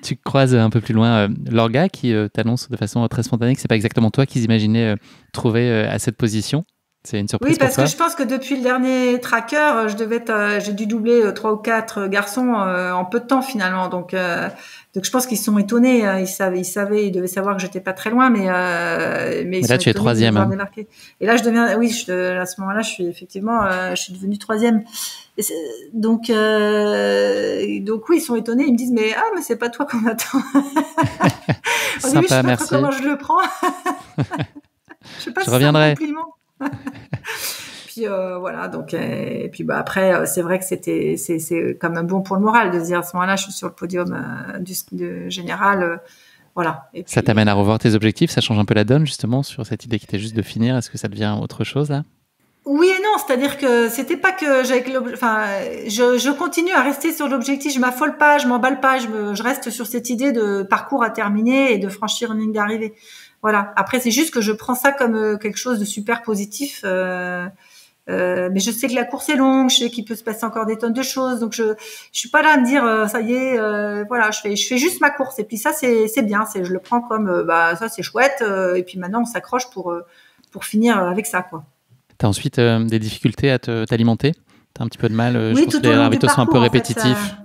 Tu croises un peu plus loin l'orga qui t'annonce de façon très spontanée que c'est pas exactement toi qu'ils imaginaient trouver à cette position. C'est une surprise pour toi? Oui, parce que je pense que depuis le dernier tracker, j'ai dû doubler 3 ou 4 garçons en peu de temps finalement. Donc je pense qu'ils sont étonnés. Ils devaient savoir que j'étais pas très loin, mais là, tu es troisième. Hein. Et là, à ce moment-là, je suis devenue troisième. Donc oui, ils sont étonnés. Ils me disent mais c'est pas toi qu'on attend. Au début, je sais pas trop comment je le prends. Je sais pas si reviendrai. C'est un compliment. Puis voilà, donc et puis après c'est vrai que c'est quand même bon pour le moral de se dire à ce moment-là je suis sur le podium du général, voilà. Et puis, ça t'amène à revoir tes objectifs, ça change un peu la donne justement sur cette idée qui était juste de finir. Est-ce que ça devient autre chose là? Oui et non, c'est-à-dire que c'était pas que je continue à rester sur l'objectif, je m'affole pas, je m'emballe pas, je reste sur cette idée de parcours à terminer et de franchir une ligne d'arrivée. Voilà. Après, c'est juste que je prends ça comme quelque chose de super positif. Mais je sais que la course est longue, je sais qu'il peut se passer encore des tonnes de choses, donc je suis pas là à me dire ça y est, voilà, je fais juste ma course. Et puis ça, c'est bien. Je le prends comme ça, c'est chouette. Et puis maintenant, on s'accroche pour finir avec ça, quoi. T'as ensuite des difficultés à t'alimenter? T'as un petit peu de mal? Oui, je pense que les ravitaux sont un peu répétitifs.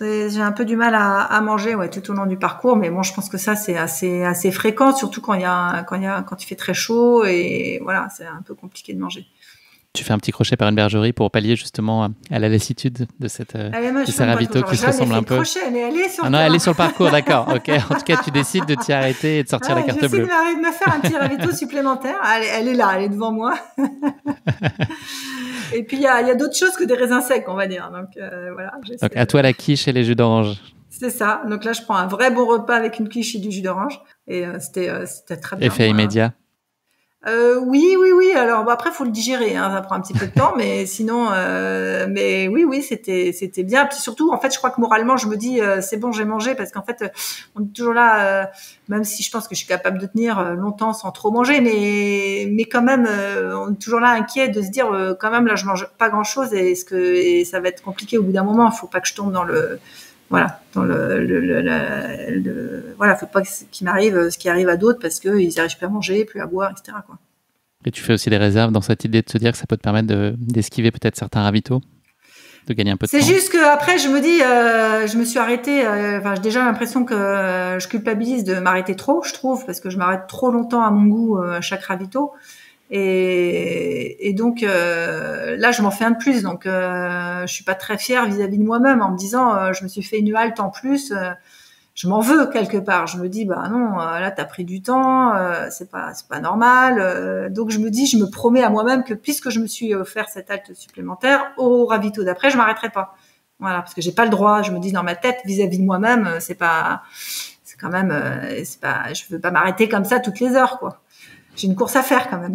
J'ai un peu du mal à manger, tout au long du parcours, mais bon, je pense que ça c'est assez fréquent, surtout quand il fait très chaud et voilà, c'est un peu compliqué de manger. Tu fais un petit crochet par une bergerie pour pallier justement à la lassitude de ces ravitaux qui se ressemblent un peu. Crochet, mais elle est sur elle est sur le parcours, d'accord. Ok. En tout cas, tu décides de t'y arrêter et de sortir la carte bleue. J'essaie de me faire un petit ravito supplémentaire. Elle est là, elle est devant moi. Et puis il y a d'autres choses que des raisins secs, on va dire. Donc voilà. Donc à toi la quiche et les jus d'orange. C'est ça. Donc là, je prends un vrai bon repas avec une quiche et du jus d'orange. Et c'était très bien. Effet immédiat. Oui. Alors après, faut le digérer, hein, ça prend un petit peu de temps, mais sinon, mais oui, c'était bien. Puis surtout, en fait, je crois que moralement, je me dis, c'est bon, j'ai mangé, parce qu'en fait, on est toujours là, même si je pense que je suis capable de tenir longtemps sans trop manger, mais quand même, on est toujours là inquiet de se dire, quand même, là, je mange pas grand chose, et ça va être compliqué au bout d'un moment. Il faut pas que je tombe dans voilà, dans voilà, faut pas qu'il m'arrive ce qui arrive à d'autres parce que ils arrivent plus à manger, plus à boire, etc., quoi. Et tu fais aussi des réserves dans cette idée de te dire que ça peut te permettre d'esquiver peut-être certains ravitaux, de gagner un peu de temps. C'est juste que après je me dis, je me suis arrêtée. J'ai déjà l'impression que je culpabilise de m'arrêter trop, je trouve, parce que je m'arrête trop longtemps à mon goût à chaque ravito. Et donc là, je m'en fais un de plus. Donc je suis pas très fière vis-à-vis de moi-même en me disant, je me suis fait une halte en plus. Je m'en veux quelque part. Je me dis non, là t'as pris du temps, c'est pas normal. Donc je me promets à moi-même que puisque je me suis offert cette halte supplémentaire, au ravito d'après, je m'arrêterai pas. Voilà, parce que j'ai pas le droit. Je me dis dans ma tête vis-à-vis de moi-même, c'est quand même, je veux pas m'arrêter comme ça toutes les heures, quoi. J'ai une course à faire quand même.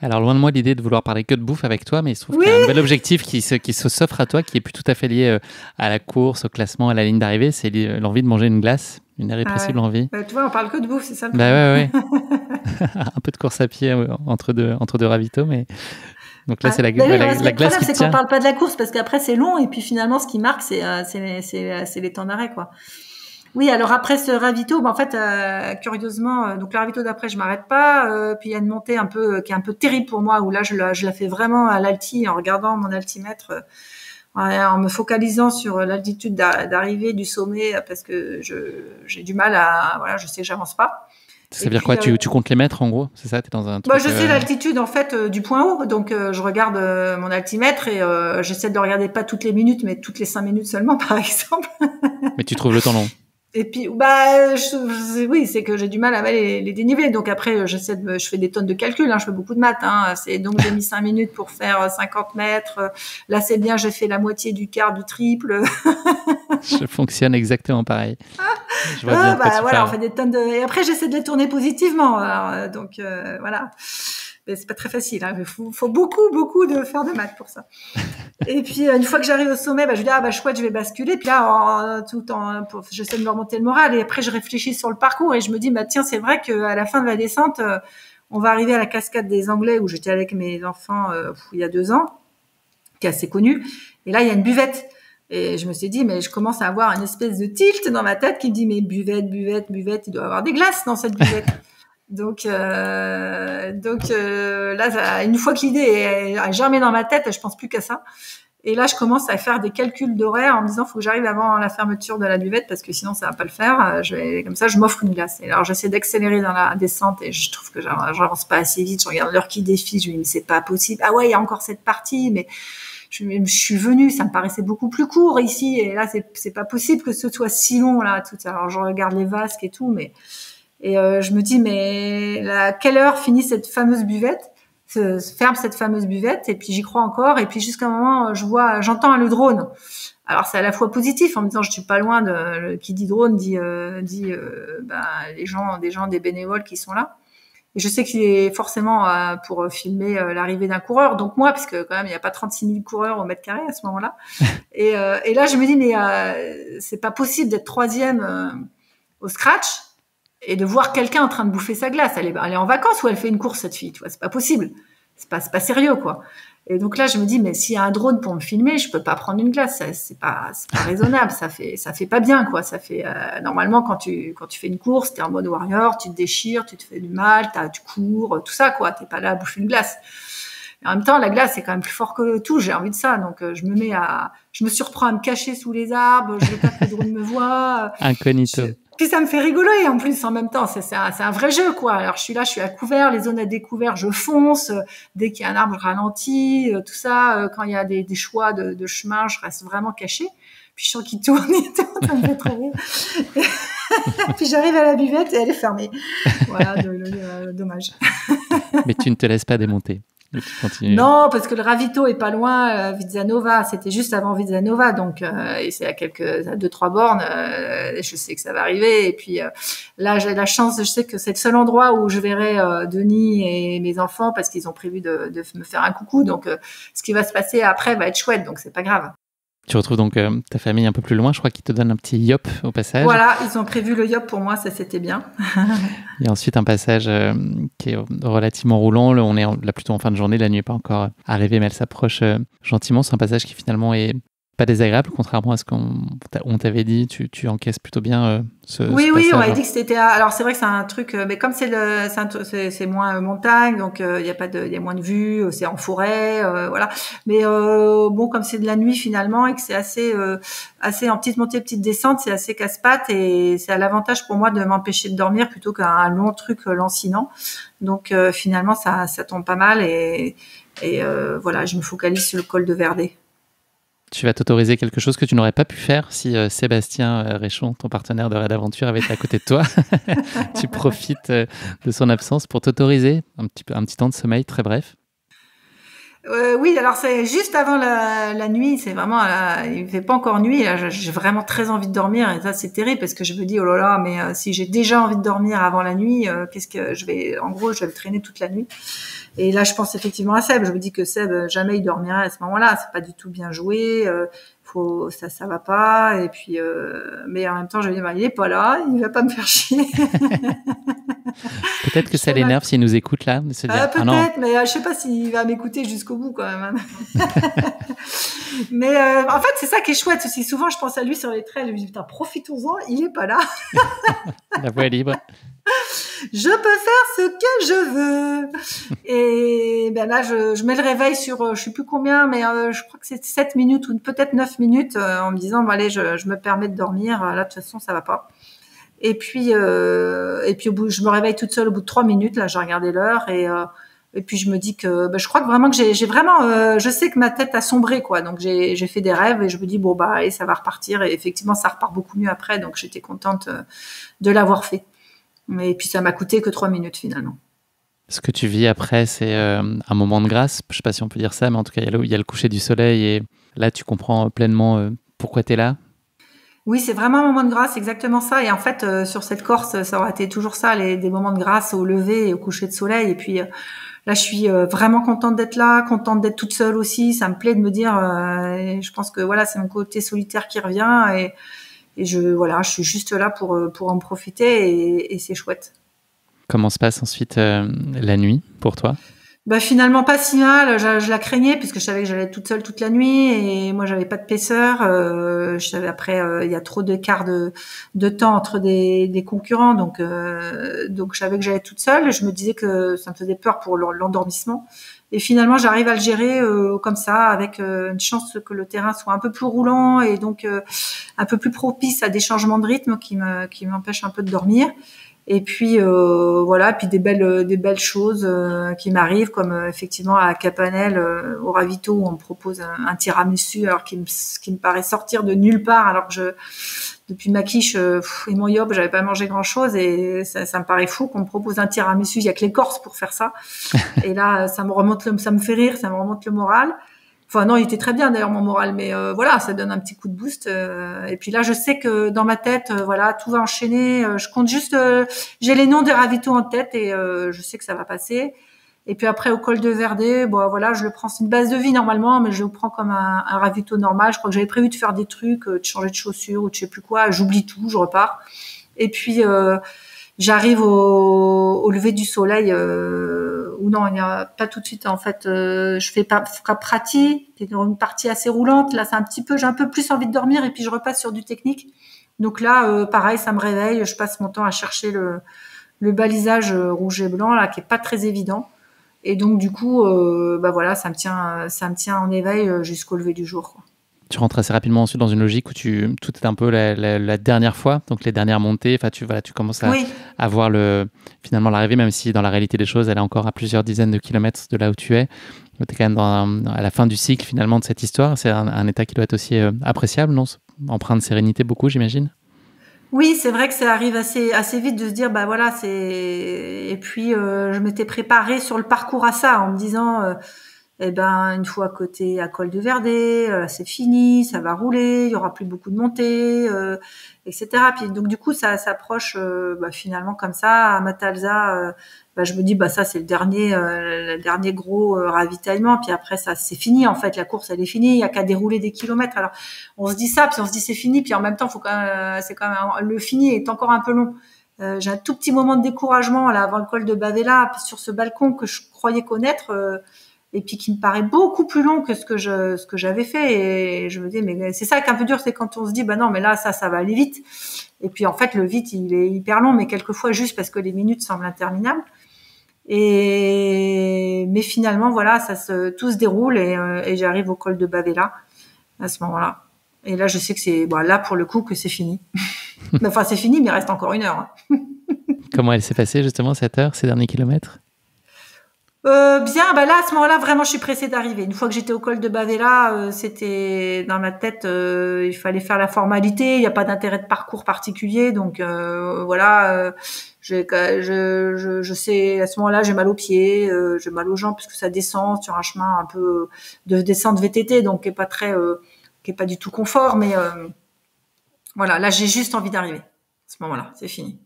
Alors, loin de moi l'idée de vouloir parler que de bouffe avec toi, mais il se trouve qu'il y a un nouvel objectif qui s'offre à toi, qui est plus tout à fait lié à la course, au classement, à la ligne d'arrivée. C'est l'envie de manger une glace, une irrépressible envie. Tu vois, on parle que de bouffe, c'est ça. Ouais. Un peu de course à pied entre deux ravitaux, mais... Donc là, c'est la glace qui c'est tient. qu'on parle pas de la course, parce qu'après, c'est long, et puis finalement, ce qui marque, c'est les temps d'arrêt, quoi. Oui, alors après ce ravito, en fait, curieusement, donc le ravito d'après, je m'arrête pas. Puis il y a une montée un peu qui est un peu terrible pour moi, où là, je la fais vraiment à l'alti, en regardant mon altimètre, en me focalisant sur l'altitude d'arrivée du sommet, parce que j'ai du mal je sais que j'avance pas. Ça veut dire quoi, tu comptes les mètres en gros, c'est ça? T'es dans un truc, je sais l'altitude en fait du point haut, donc je regarde mon altimètre et j'essaie de le regarder pas toutes les minutes, mais toutes les 5 minutes seulement, par exemple. Mais tu trouves le temps long? Et puis, oui, c'est que j'ai du mal à les dénivelés. Donc après, je fais des tonnes de calculs, je fais beaucoup de maths, donc j'ai mis 5 minutes pour faire 50 mètres. Là, c'est bien, j'ai fait la moitié du quart, du triple. Je fonctionne exactement pareil. Je vois bien voilà, on fait des tonnes et après, j'essaie de les tourner positivement. Alors, donc, voilà. Mais c'est pas très facile, Il faut beaucoup de faire de maths pour ça. Et puis, une fois que j'arrive au sommet, je dis, chouette, je vais basculer. Puis là, j'essaie de me remonter le moral. Et après, je réfléchis sur le parcours et je me dis, tiens, c'est vrai qu'à la fin de la descente, on va arriver à la cascade des Anglais où j'étais avec mes enfants, il y a 2 ans, qui est assez connue. Et là, il y a une buvette. Et je me suis dit, mais je commence à avoir une espèce de tilt dans ma tête qui me dit, mais buvette, il doit y avoir des glaces dans cette buvette. Donc là, une fois que l'idée a germé dans ma tête, je pense plus qu'à ça. Et là, je commence à faire des calculs d'horaire en me disant, faut que j'arrive avant la fermeture de la buvette parce que sinon ça va pas le faire. Comme ça, je m'offre une glace. Et alors, j'essaie d'accélérer dans la descente et je trouve que j'avance pas assez vite. Je regarde l'heure qui défile, je me dis, mais c'est pas possible. Ah ouais, il y a encore cette partie, mais je suis venue, ça me paraissait beaucoup plus court ici. Et là, c'est pas possible que ce soit si long là. Tout ça. Alors, je regarde les vasques et tout, et je me dis, mais à quelle heure finit cette fameuse buvette, se ferme cette fameuse buvette, et puis j'y crois encore, et puis jusqu'à un moment, j'entends le drone. Alors c'est à la fois positif, en me disant, je suis pas loin qui dit drone, dit des bénévoles qui sont là. Et je sais qu'il est forcément pour filmer l'arrivée d'un coureur, donc moi, parce que quand même, il n'y a pas 36 000 coureurs au mètre carré à ce moment-là. Et là, je me dis, mais c'est pas possible d'être 3e au scratch, et de voir quelqu'un en train de bouffer sa glace. Elle est en vacances ou elle fait une course, cette fille, tu vois, c'est pas possible. C'est pas sérieux, quoi. Et donc là, je me dis, mais s'il y a un drone pour me filmer, je peux pas prendre une glace. C'est pas raisonnable. Ça fait pas bien, quoi. Ça fait, normalement, quand tu fais une course, t'es en mode warrior, tu te déchires, tu te fais du mal, tu cours, tout ça, quoi. T'es pas là à bouffer une glace. Mais en même temps, la glace, c'est quand même plus fort que tout. J'ai envie de ça. Donc, je me surprends à me cacher sous les arbres. Je veux pas que le drone me voit. Incognito. Puis ça me fait rigoler en plus en même temps, c'est un vrai jeu, quoi. Alors je suis à couvert, les zones à découvert, je fonce, dès qu'il y a un arbre je ralentis, tout ça, quand il y a des choix de chemin, je reste vraiment cachée. Puis je sens qu'il tourne et tout, ça me fait trop rire. Puis j'arrive à la buvette et elle est fermée. Voilà, dommage. Mais tu ne te laisses pas démonter. Non, parce que le ravito est pas loin, Vizzanova, c'était juste avant Vizzanova, donc et c'est à 2-3 bornes, je sais que ça va arriver. Et puis là, j'ai la chance, je sais que c'est le seul endroit où je verrai Denis et mes enfants parce qu'ils ont prévu de me faire un coucou. Donc ce qui va se passer après va être chouette, donc c'est pas grave. Tu retrouves donc ta famille un peu plus loin, je crois qu'ils te donnent un petit yop au passage. Voilà, ils ont prévu le yop pour moi, ça c'était bien. Il y a ensuite un passage qui est relativement roulant. On est là plutôt en fin de journée, la nuit n'est pas encore arrivée, mais elle s'approche gentiment. C'est un passage qui finalement est pas désagréable, contrairement à ce qu'on t'avait dit. Tu encaisses plutôt bien ce Oui, passage. on m'avait dit que c'était. Alors c'est vrai que c'est un truc, mais comme c'est moins montagne, donc il y a moins de vues, c'est en forêt, voilà. Mais comme c'est de la nuit finalement et que c'est assez en petite montée, petite descente, c'est assez casse-pattes et c'est à l'avantage pour moi de m'empêcher de dormir plutôt qu'un long truc lancinant. Donc finalement ça tombe pas mal et voilà, je me focalise sur le col de Verdé. Tu vas t'autoriser quelque chose que tu n'aurais pas pu faire si Sébastien Réchon, ton partenaire de Raid Aventure, avait été à côté de toi. Tu profites de son absence pour t'autoriser un petit temps de sommeil très bref. Oui, alors c'est juste avant la nuit, c'est vraiment, il fait pas encore nuit, là, j'ai vraiment très envie de dormir et ça c'est terrible parce que je me dis oh là là, mais si j'ai déjà envie de dormir avant la nuit, qu'est-ce que je vais le traîner toute la nuit. Et là je pense effectivement à Seb, je me dis que Seb jamais il dormira à ce moment-là, c'est pas du tout bien joué, ça va pas et puis mais en même temps je me dis il est pas là, il va pas me faire chier. Peut-être que ça l'énerve s'il nous écoute là, de se dire peut-être, mais je sais pas s'il va m'écouter jusqu'au bout quand même. Mais en fait, c'est ça qui est chouette aussi. Souvent, je pense à lui sur les trails, je me dis putain, profitons-en, il est pas là. La voie est libre. Je peux faire ce que je veux. Et ben là, je mets le réveil sur, je sais plus combien, mais je crois que c'est 7 minutes ou peut-être 9 minutes en me disant bon allez, je me permets de dormir. Là, de toute façon, ça va pas. Et puis je me réveille toute seule au bout de 3 minutes. Là, j'ai regardé l'heure et puis je me dis que je crois que vraiment que j'ai vraiment je sais que ma tête a sombré quoi. Donc j'ai fait des rêves et je me dis bon bah allez, ça va repartir et effectivement ça repart beaucoup mieux après. Donc j'étais contente de l'avoir fait. Et puis ça m'a coûté que 3 minutes finalement. Ce que tu vis après, c'est un moment de grâce. Je sais pas si on peut dire ça, mais en tout cas, il y a le coucher du soleil et là, tu comprends pleinement pourquoi tu es là. Oui, c'est vraiment un moment de grâce, exactement ça. Et en fait, sur cette Corse, ça aura été toujours ça, des moments de grâce au lever et au coucher de soleil. Et puis là, je suis vraiment contente d'être là, contente d'être toute seule aussi. Ça me plaît de me dire, je pense que voilà, c'est mon côté solitaire qui revient et je suis juste là pour en profiter et c'est chouette. Comment se passe ensuite la nuit pour toi? Bah finalement pas si mal. Je la craignais puisque je savais que j'allais être toute seule toute la nuit et moi j'avais pas de paisseur. Je savais après il y a trop d'écart de temps entre des concurrents donc je savais que j'allais être toute seule. Je me disais que ça me faisait peur pour l'endormissement et finalement j'arrive à le gérer comme ça avec une chance que le terrain soit un peu plus roulant et donc un peu plus propice à des changements de rythme qui m'empêchent un peu de dormir. Et puis voilà, puis des belles choses qui m'arrivent, comme effectivement à Capanel, au Ravito, où on me propose un tiramisu, alors qui me paraît sortir de nulle part, alors que depuis ma quiche et mon yob, j'avais pas mangé grand chose et ça me paraît fou qu'on me propose un tiramisu. Il y a que les Corses pour faire ça. Et là, ça me fait rire, ça me remonte le moral. Enfin non, il était très bien d'ailleurs mon moral, mais voilà, ça donne un petit coup de boost. Et puis là, je sais que dans ma tête, voilà, tout va enchaîner. Je compte juste, j'ai les noms des ravitaux en tête et je sais que ça va passer. Et puis après au col de Verdé, bon voilà, je le prends, c'est une base de vie normalement, mais je le prends comme un ravito normal. Je crois que j'avais prévu de faire des trucs, de changer de chaussures ou de je sais plus quoi. J'oublie tout, je repars. Et puis j'arrive au lever du soleil, ou non, il n'y a pas tout de suite. En fait, je fais pas Prati, qui est une partie assez roulante. Là, j'ai un peu plus envie de dormir et puis je repasse sur du technique. Donc là, pareil, ça me réveille. Je passe mon temps à chercher le balisage rouge et blanc là, qui est pas très évident. Et donc du coup, bah voilà, ça me tient en éveil jusqu'au lever du jour, quoi. Tu rentres assez rapidement ensuite dans une logique où tout est un peu la dernière fois, donc les dernières montées. Enfin, tu commences Oui. à voir finalement l'arrivée, même si dans la réalité des choses, elle est encore à plusieurs dizaines de kilomètres de là où tu es. Tu es quand même à la fin du cycle finalement de cette histoire. C'est un état qui doit être aussi appréciable, non? Empreint de sérénité beaucoup, j'imagine. Oui, c'est vrai que ça arrive assez vite de se dire bah voilà, et puis je m'étais préparée sur le parcours à ça en me disant eh ben une fois à Col de Verdé, c'est fini, ça va rouler, il y aura plus beaucoup de montées, etc. Puis donc du coup ça s'approche finalement comme ça à Matalza. Je me dis bah ça c'est le dernier gros ravitaillement. Puis après ça c'est fini en fait, la course elle est finie, il y a qu'à dérouler des kilomètres. Alors on se dit ça, puis on se dit c'est fini, puis en même temps faut quand même c'est quand même le fini est encore un peu long. J'ai un tout petit moment de découragement là avant le col de Bavela sur ce balcon que je croyais connaître. Et puis qui me paraît beaucoup plus long que ce que j'avais fait et je me dis mais c'est ça qui est un peu dur, c'est quand on se dit bah non mais là ça va aller vite et puis en fait le vite il est hyper long mais quelquefois juste parce que les minutes semblent interminables mais finalement voilà tout se déroule et j'arrive au col de Bavela à ce moment-là et là je sais que c'est là pour le coup que c'est fini. Enfin c'est fini mais il reste encore 1 heure. Comment elle s'est passée justement cette heure, ces derniers kilomètres? Bien, là à ce moment-là vraiment je suis pressée d'arriver. Une fois que j'étais au col de Bavela, c'était dans ma tête, il fallait faire la formalité. Il n'y a pas d'intérêt de parcours particulier, donc voilà. Je sais à ce moment-là j'ai mal aux pieds, j'ai mal aux jambes parce que ça descend sur un chemin un peu de descente VTT, donc qui est pas du tout confort. Mais voilà, là j'ai juste envie d'arriver. À ce moment-là, c'est fini.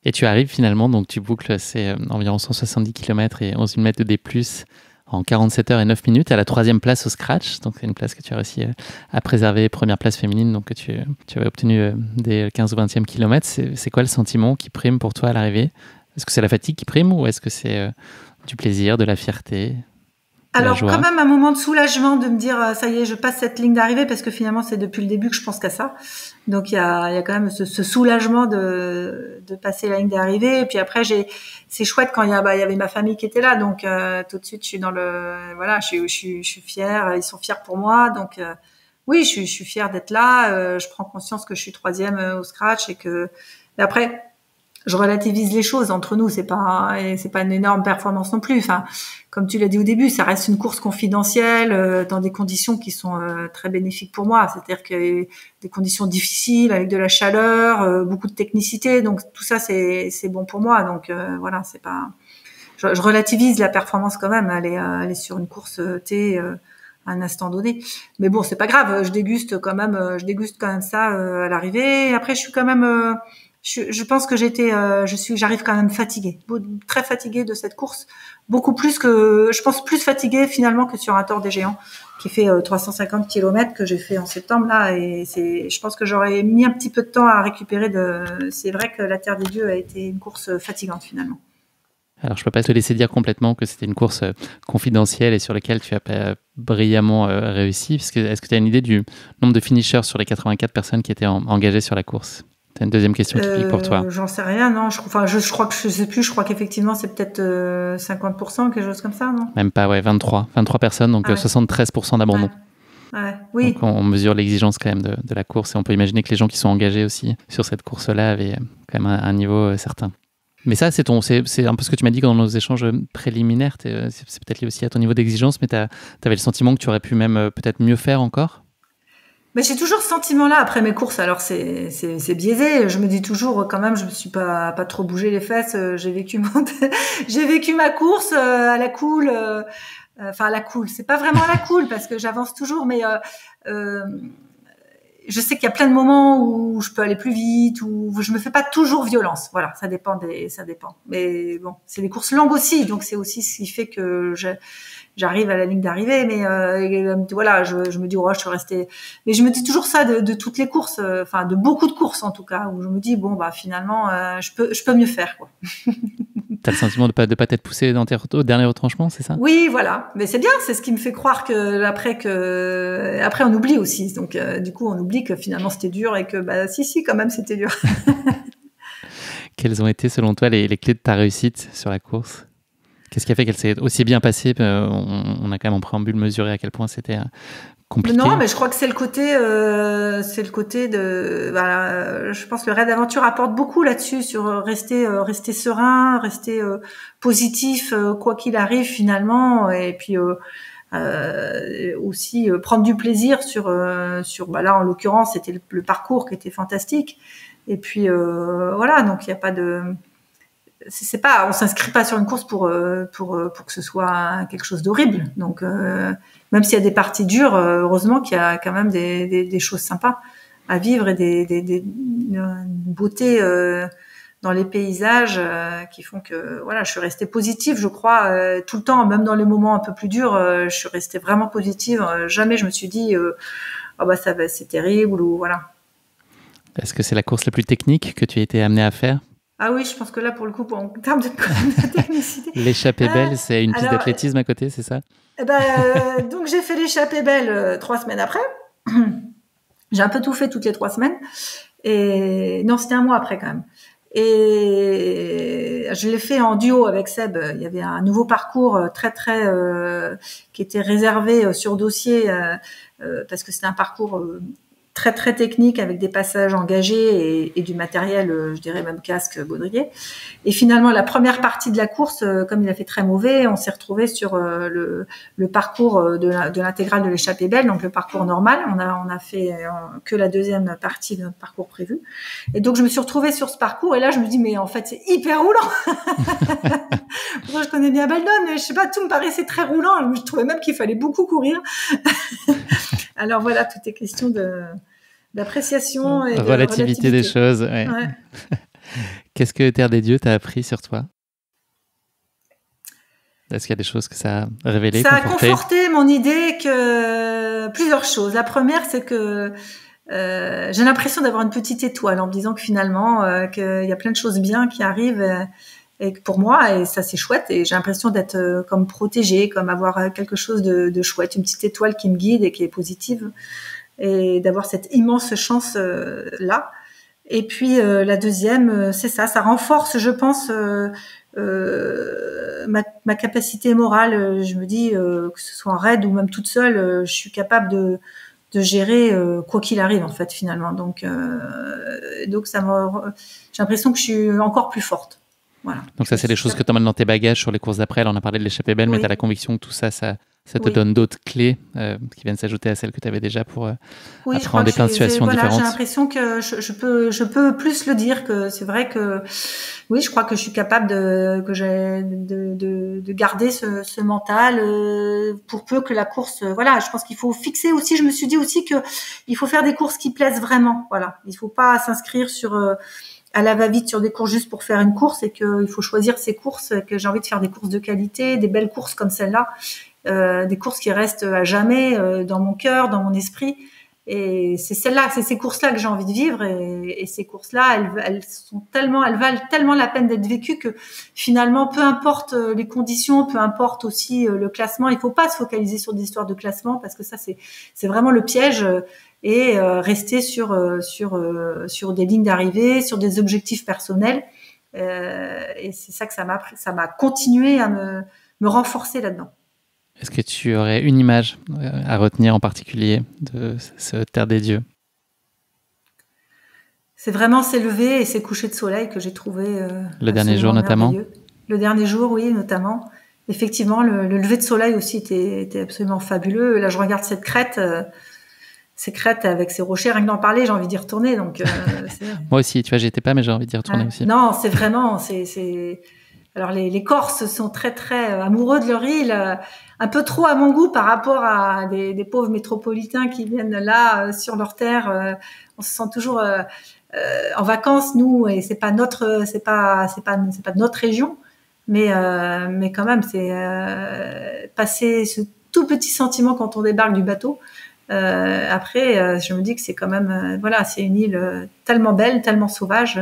Et tu arrives finalement, donc tu boucles, c'est environ 170 km et 11 000 mètres de D+, en 47 heures et 9 minutes, à la 3e place au scratch. Donc c'est une place que tu as réussi à préserver, première place féminine, donc que tu avais obtenue dès le 15 ou 20e kilomètre. C'est quoi le sentiment qui prime pour toi à l'arrivée? Est-ce que c'est la fatigue qui prime ou est-ce que c'est du plaisir, de la fierté? Alors quand même un moment de soulagement de me dire ça y est je passe cette ligne d'arrivée parce que finalement c'est depuis le début que je pense qu'à ça, donc il y a quand même ce soulagement de passer la ligne d'arrivée et puis après c'est chouette quand il y avait ma famille qui était là, donc tout de suite je suis dans je suis fière, ils sont fiers pour moi, donc oui je suis fière d'être là, je prends conscience que je suis 3e au scratch et que Et après, je relativise les choses entre nous, c'est pas une énorme performance non plus. Enfin, comme tu l'as dit au début, ça reste une course confidentielle dans des conditions qui sont très bénéfiques pour moi. C'est-à-dire que des conditions difficiles avec de la chaleur, beaucoup de technicité, donc tout ça c'est bon pour moi. Donc voilà, c'est pas. Je relativise la performance quand même. Elle est sur une course T à un instant donné. Mais bon, c'est pas grave. Je déguste quand même ça à l'arrivée. Après, je suis quand même. Je pense que j'arrive quand même fatiguée, très fatiguée de cette course, je pense plus fatiguée finalement que sur un Tour des Géants qui fait 350 km que j'ai fait en septembre là, et je pense que j'aurais mis un petit peu de temps à récupérer c'est vrai que la Terre des Dieux a été une course fatigante finalement. Alors, je ne peux pas te laisser dire complètement que c'était une course confidentielle et sur laquelle tu as brillamment réussi. Est-ce que tu as une idée du nombre de finishers sur les 84 personnes qui étaient engagées sur la course? C'est une deuxième question typique pour toi. J'en sais rien, non. Je crois que je sais plus. Je crois qu'effectivement c'est peut-être 50%, quelque chose comme ça, non? Même pas, ouais, 23 personnes, donc 73% d'abandon. Ouais, oui. Donc on mesure l'exigence quand même de la course et on peut imaginer que les gens qui sont engagés aussi sur cette course-là avaient quand même un niveau certain. Mais ça, c'est un peu ce que tu m'as dit dans nos échanges préliminaires. C'est peut-être lié aussi à ton niveau d'exigence, mais tu avais le sentiment que tu aurais pu même peut-être mieux faire encore? Mais j'ai toujours ce sentiment-là après mes courses. Alors c'est biaisé. Je me dis toujours quand même, je me suis pas trop bougé les fesses. J'ai vécu ma course à la cool. Enfin à la cool. C'est pas vraiment à la cool parce que j'avance toujours, mais je sais qu'il y a plein de moments où je peux aller plus vite, où je me fais pas toujours violence. Voilà, ça dépend. Mais bon, c'est des courses longues aussi, donc c'est aussi ce qui fait que j'arrive à la ligne d'arrivée. Mais voilà, je me dis je suis restée. Mais je me dis toujours ça de toutes les courses, enfin de beaucoup de courses en tout cas, où je me dis bon bah finalement je peux mieux faire quoi. T'as le sentiment de pas t'être poussé au dernier retranchement, c'est ça? Oui, voilà. Mais c'est bien, c'est ce qui me fait croire que après on oublie aussi. Donc du coup on oublie que finalement c'était dur et que bah si quand même c'était dur. Quelles ont été selon toi les clés de ta réussite sur la course? Qu'est-ce qui a fait qu'elle s'est aussi bien passée? On a quand même en préambule mesuré à quel point c'était compliqué. Non, mais je crois que c'est le côté de. Je pense que le raid d'aventure apporte beaucoup là-dessus sur rester serein, rester positif quoi qu'il arrive finalement, et puis aussi prendre du plaisir sur là en l'occurrence c'était le parcours qui était fantastique. Et puis voilà, donc il y a pas de. C'est pas, on s'inscrit pas sur une course pour que ce soit quelque chose d'horrible. Donc même s'il y a des parties dures, heureusement qu'il y a quand même des choses sympas à vivre et une beauté dans les paysages qui font que voilà, je suis restée positive, je crois tout le temps, même dans les moments un peu plus durs, je suis restée vraiment positive. Jamais je me suis dit c'est terrible ou voilà. Est-ce que c'est la course la plus technique que tu as été amenée à faire? Ah oui, je pense que là, pour le coup, en termes de technicité. L'échappée belle, c'est une piste d'athlétisme à côté, c'est ça? Donc, j'ai fait l'échappée belle 3 semaines après. J'ai un peu tout fait toutes les 3 semaines. Et non, c'était un mois après quand même. Et je l'ai fait en duo avec Seb. Il y avait un nouveau parcours très qui était réservé sur dossier parce que c'était un parcours très très technique avec des passages engagés et du matériel, je dirais même casque, baudrier. Et finalement, la première partie de la course, comme il a fait très mauvais, on s'est retrouvé sur le parcours de l'intégrale de l'échappée belle, donc le parcours normal. On a fait que la deuxième partie de notre parcours prévu. Et donc je me suis retrouvée sur ce parcours et là je me dis mais en fait c'est hyper roulant. Moi je connais bien Baldon, mais je sais pas, tout me paraissait très roulant. Je trouvais même qu'il fallait beaucoup courir. Alors voilà, tout est question d'appréciation et de relativité des choses. Ouais. Ouais. Qu'est-ce que Terre des Dieux t'a appris sur toi? Est-ce qu'il y a des choses que ça a révélé, Ça conforté? a conforté mon idée que plusieurs choses. La première, c'est que j'ai l'impression d'avoir une petite étoile en me disant que finalement, qu'il y a plein de choses bien qui arrivent et pour moi, et ça c'est chouette. Et j'ai l'impression d'être comme protégée, comme avoir quelque chose de chouette, une petite étoile qui me guide et qui est positive, et d'avoir cette immense chance là. Et puis la deuxième, c'est ça renforce, je pense, ma capacité morale. Je me dis que ce soit en raid ou même toute seule, je suis capable gérer quoi qu'il arrive en fait finalement. Donc j'ai l'impression que je suis encore plus forte. Voilà. Donc ça, c'est des choses que tu emmènes dans tes bagages sur les courses d'après. Là, on a parlé de l'échappée belle, mais tu as la conviction que tout ça te donne d'autres clés qui viennent s'ajouter à celles que tu avais déjà pour appréhender plein de situations différentes. J'ai l'impression que je peux plus le dire, que c'est vrai que oui, je crois que je suis capable de garder ce mental pour peu que la course. Voilà, je pense qu'il faut fixer aussi. Je me suis dit aussi que il faut faire des courses qui plaisent vraiment. Voilà, il faut pas s'inscrire sur à la va-vite sur des courses juste pour faire une course, et qu'il faut choisir ces courses, que j'ai envie de faire des courses de qualité, des belles courses comme celle-là, des courses qui restent à jamais dans mon cœur, dans mon esprit. Et c'est ces courses-là que j'ai envie de vivre, et ces courses-là, elles valent tellement la peine d'être vécues que finalement, peu importe les conditions, peu importe aussi le classement, il faut pas se focaliser sur des histoires de classement, parce que ça c'est vraiment le piège. Et rester sur des lignes d'arrivée, sur des objectifs personnels, et c'est ça que ça m'a continué à me renforcer là-dedans. Est-ce que tu aurais une image à retenir en particulier de ce Terre des Dieux? C'est vraiment ces levées et ces couchers de soleil que j'ai trouvé le dernier jour notamment. Le dernier jour, oui, notamment. Effectivement, le lever de soleil aussi était absolument fabuleux. Là, je regarde cette crête. Ces crêtes avec ces rochers, rien que d'en parler, j'ai envie d'y retourner. Donc, moi aussi, tu vois, j'y étais pas, mais j'ai envie d'y retourner aussi. Non, c'est vraiment, alors les Corses sont très très amoureux de leur île, un peu trop à mon goût par rapport à des pauvres métropolitains qui viennent là sur leur terre. On se sent toujours en vacances, nous, et c'est pas de notre région, mais quand même, c'est passer ce tout petit sentiment quand on débarque du bateau. Après, je me dis que c'est quand même, voilà, c'est une île tellement belle, tellement sauvage.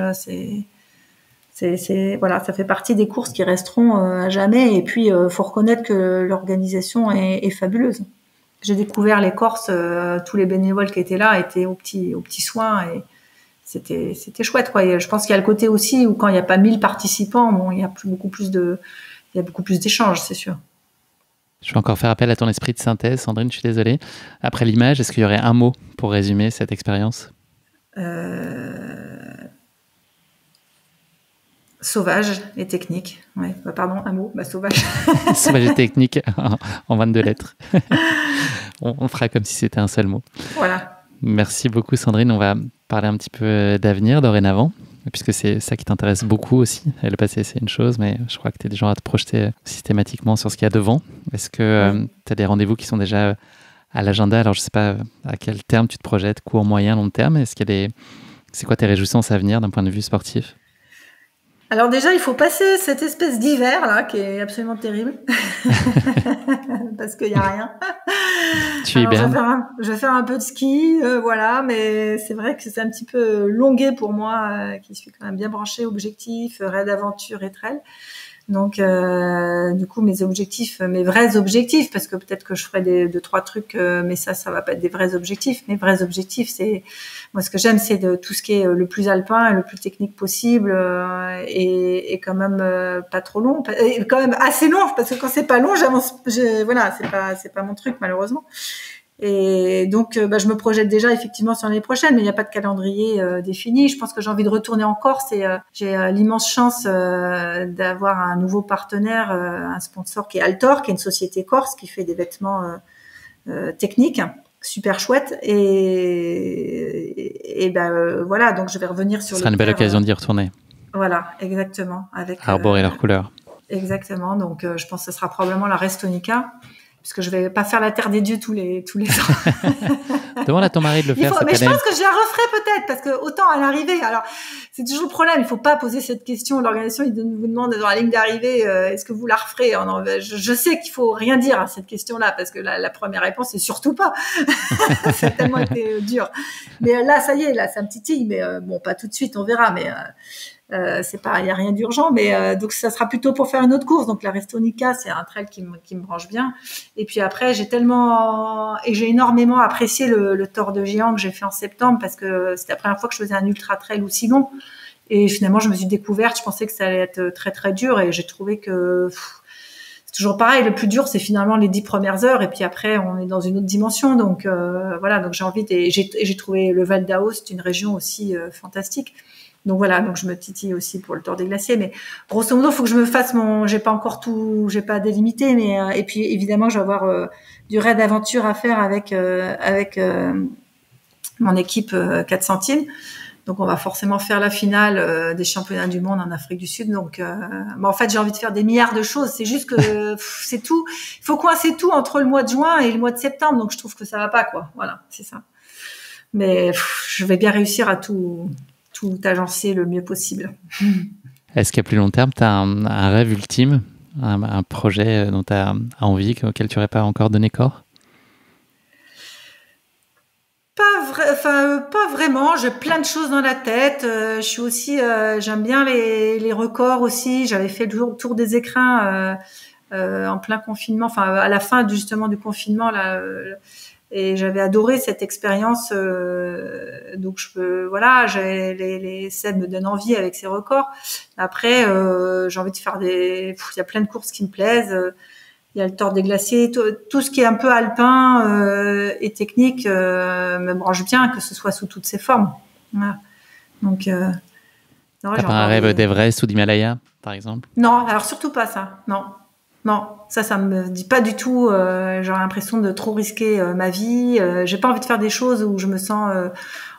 Voilà, ça fait partie des courses qui resteront à jamais. Et puis, faut reconnaître que l'organisation est fabuleuse. J'ai découvert les Corses, tous les bénévoles qui étaient là étaient aux petits soins, et c'était chouette, quoi. Et je pense qu'il y a le côté aussi où quand il n'y a pas 1000 participants, bon, il y a beaucoup plus d'échanges, c'est sûr. Je vais encore faire appel à ton esprit de synthèse, Sandrine, je suis désolée. Après l'image, est-ce qu'il y aurait un mot pour résumer cette expérience ? Sauvage et technique. Ouais. Pardon, un mot, sauvage. Sauvage et technique en 22 lettres. On fera comme si c'était un seul mot. Voilà. Merci beaucoup, Sandrine. On va parler un petit peu d'avenir dorénavant, puisque c'est ça qui t'intéresse beaucoup aussi. Et le passé, c'est une chose, mais je crois que tu es déjà à te projeter systématiquement sur ce qu'il y a devant. Est-ce que tu as des rendez-vous qui sont déjà à l'agenda? Alors, je ne sais pas à quel terme tu te projettes, court, moyen, long terme. Est-ce qu'il y a c'est quoi tes réjouissances à venir d'un point de vue sportif? Alors déjà, il faut passer cette espèce d'hiver là qui est absolument terrible parce qu'il y a rien. Tu es bien. Je vais faire un peu de ski, voilà, mais c'est vrai que c'est un petit peu longué pour moi, qui suis quand même bien branchée objectif, raid aventure et trail. Donc du coup mes vrais objectifs, parce que peut-être que je ferai 2-3 trucs, mais ça va pas être des vrais objectifs. Mes vrais objectifs, c'est moi ce que j'aime, c'est de tout ce qui est le plus alpin, le plus technique possible, et quand même pas trop long, et quand même assez long, parce que quand c'est pas long, voilà, c'est pas mon truc malheureusement. Et donc, je me projette déjà effectivement sur l'année prochaine, mais il n'y a pas de calendrier défini. Je pense que j'ai envie de retourner en Corse, et j'ai l'immense chance d'avoir un nouveau partenaire, un sponsor qui est Altor, qui est une société corse qui fait des vêtements techniques, super chouette. Et voilà, donc je vais revenir sur. Ce sera une belle occasion d'y retourner. Voilà, exactement. Avec arborer leurs couleurs. Exactement. Donc, je pense que ce sera probablement la Restonica, puisque je vais pas faire la Terre des Dieux tous les ans. Demande à ton mari de le faire. Mais je pense que je la referai peut-être, parce que autant à l'arrivée. Alors, c'est toujours le problème. Il faut pas poser cette question. L'organisation, vous demande dans la ligne d'arrivée, est-ce que vous la referez? Je sais qu'il faut rien dire à cette question-là, parce que la première réponse, c'est surtout pas. Ça a tellement été dur. Mais là, ça y est, là, ça me titille. Mais bon, pas tout de suite, on verra. Mais c'est pas, il y a rien d'urgent, mais donc ça sera plutôt pour faire une autre course. Donc la Restonica, c'est un trail qui me branche bien. Et puis après, j'ai énormément apprécié le Tour de Géant que j'ai fait en septembre, parce que c'était la première fois que je faisais un ultra trail aussi long. Et finalement, je me suis découverte. Je pensais que ça allait être très très dur, et j'ai trouvé que c'est toujours pareil. Le plus dur, c'est finalement les 10 premières heures, et puis après, on est dans une autre dimension. Donc voilà. Donc j'ai trouvé le Val d'Aoste, c'est une région aussi fantastique. Donc voilà. Donc je me titille aussi pour le Tour des Glaciers. Mais grosso modo, faut que je me fasse j'ai pas délimité, mais et puis évidemment, je vais avoir du raid d'aventure à faire avec mon équipe 4 centimes. Donc, on va forcément faire la finale des championnats du monde en Afrique du Sud. Donc, en fait, j'ai envie de faire des milliards de choses. C'est juste que c'est tout. Il faut coincer tout entre le mois de juin et le mois de septembre. Donc, je trouve que ça va pas, quoi. Voilà, c'est ça. Mais je vais bien réussir à tout agencer le mieux possible. Est-ce qu'à plus long terme, tu as un rêve ultime, un projet dont tu as envie, auquel tu n'aurais pas encore donné corps? Pas vraiment. J'ai plein de choses dans la tête. Je suis aussi, j'aime bien les records aussi. J'avais fait le tour des écrins en plein confinement, enfin à la fin justement du confinement là, et j'avais adoré cette expérience. Donc Seb me donne envie avec ses records. Après, j'ai envie de faire il y a plein de courses qui me plaisent. Il y a le Tour des Glaciers, tout ce qui est un peu alpin et technique me branche bien, que ce soit sous toutes ses formes. Voilà. Donc, t'as pas un rêve d'Everest ou d'Himalaya, par exemple? Non, alors surtout pas ça. Non, ça me dit pas du tout. J'aurais l'impression de trop risquer ma vie. J'ai pas envie de faire des choses où je me sens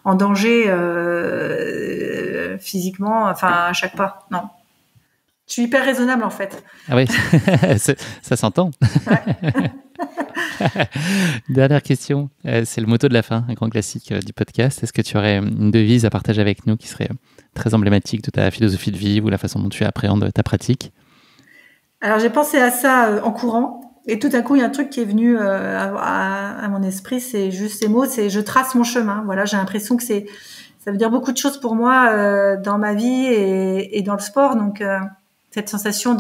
en danger physiquement. Enfin, à chaque pas. Non. Je suis hyper raisonnable, en fait. Ah oui, ça s'entend. Ouais. Dernière question, c'est le motto de la fin, un grand classique du podcast. Est-ce que tu aurais une devise à partager avec nous qui serait très emblématique de ta philosophie de vie ou la façon dont tu appréhendes ta pratique? Alors, j'ai pensé à ça en courant. Et tout à coup, il y a un truc qui est venu à mon esprit. C'est juste ces mots, c'est « je trace mon chemin ». Voilà, j'ai l'impression que ça veut dire beaucoup de choses pour moi dans ma vie et dans le sport. Donc, cette sensation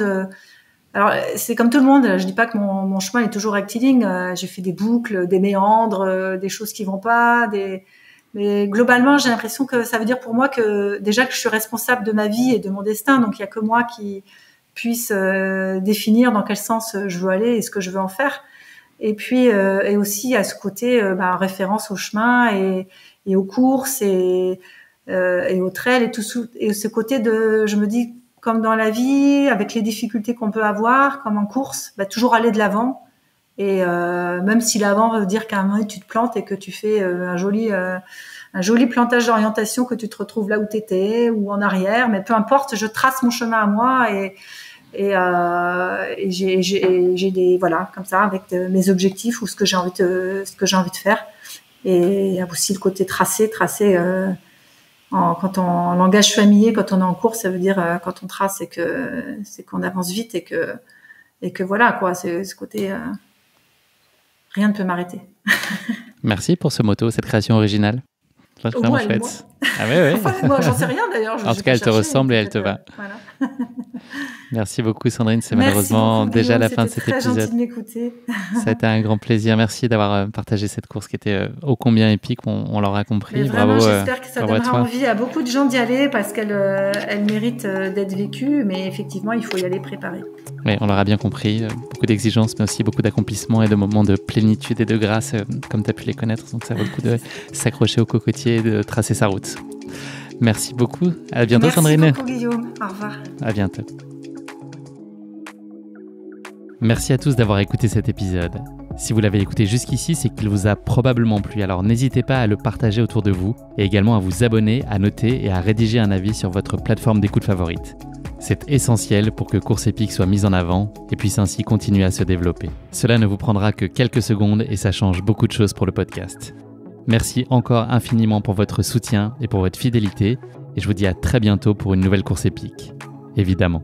alors c'est comme tout le monde, je dis pas que mon chemin est toujours rectiligne, j'ai fait des boucles, des méandres, des choses qui vont pas, mais globalement j'ai l'impression que ça veut dire pour moi que déjà que je suis responsable de ma vie et de mon destin, donc il y a que moi qui puisse définir dans quel sens je veux aller et ce que je veux en faire. Et puis et aussi à ce côté référence au chemin et aux courses et aux trails et tout et ce côté je me dis, comme dans la vie, avec les difficultés qu'on peut avoir, comme en course, toujours aller de l'avant. Et même si l'avant veut dire qu'à un moment tu te plantes et que tu fais un joli plantage d'orientation, que tu te retrouves là où tu étais ou en arrière, mais peu importe, je trace mon chemin à moi et j'ai des comme ça avec mes objectifs ou ce que j'ai envie de faire. Et il y a aussi le côté tracé. En langage familier, quand on est en course, ça veut dire quand on trace, c'est qu'on avance vite et que voilà quoi. C'est ce côté rien ne peut m'arrêter. Merci pour ce motto, cette création originale. C'est vraiment chouette. Ah ouais. Enfin, moi, j'en sais rien d'ailleurs. En tout cas, elle te ressemble et elle te va. Voilà. Merci beaucoup, Sandrine. C'est malheureusement déjà la fin de cet épisode. C'était très gentil de m'écouter. Ça a été un grand plaisir. Merci d'avoir partagé cette course qui était ô combien épique. On l'aura compris. Vraiment, bravo. J'espère que ça donnera envie à beaucoup de gens d'y aller parce qu'elle mérite d'être vécue. Mais effectivement, il faut y aller préparé. Oui, on l'aura bien compris. Beaucoup d'exigences, mais aussi beaucoup d'accomplissement et de moments de plénitude et de grâce, comme tu as pu les connaître. Donc, ça vaut le coup de s'accrocher au cocotier et de tracer sa route. Merci beaucoup. À bientôt, Sandrine. Merci beaucoup, Guillaume. Au revoir. À bientôt. Merci à tous d'avoir écouté cet épisode. Si vous l'avez écouté jusqu'ici, c'est qu'il vous a probablement plu. Alors n'hésitez pas à le partager autour de vous et également à vous abonner, à noter et à rédiger un avis sur votre plateforme d'écoute favorite. C'est essentiel pour que Course Épique soit mise en avant et puisse ainsi continuer à se développer. Cela ne vous prendra que quelques secondes et ça change beaucoup de choses pour le podcast. Merci encore infiniment pour votre soutien et pour votre fidélité et je vous dis à très bientôt pour une nouvelle Course Épique. Évidemment.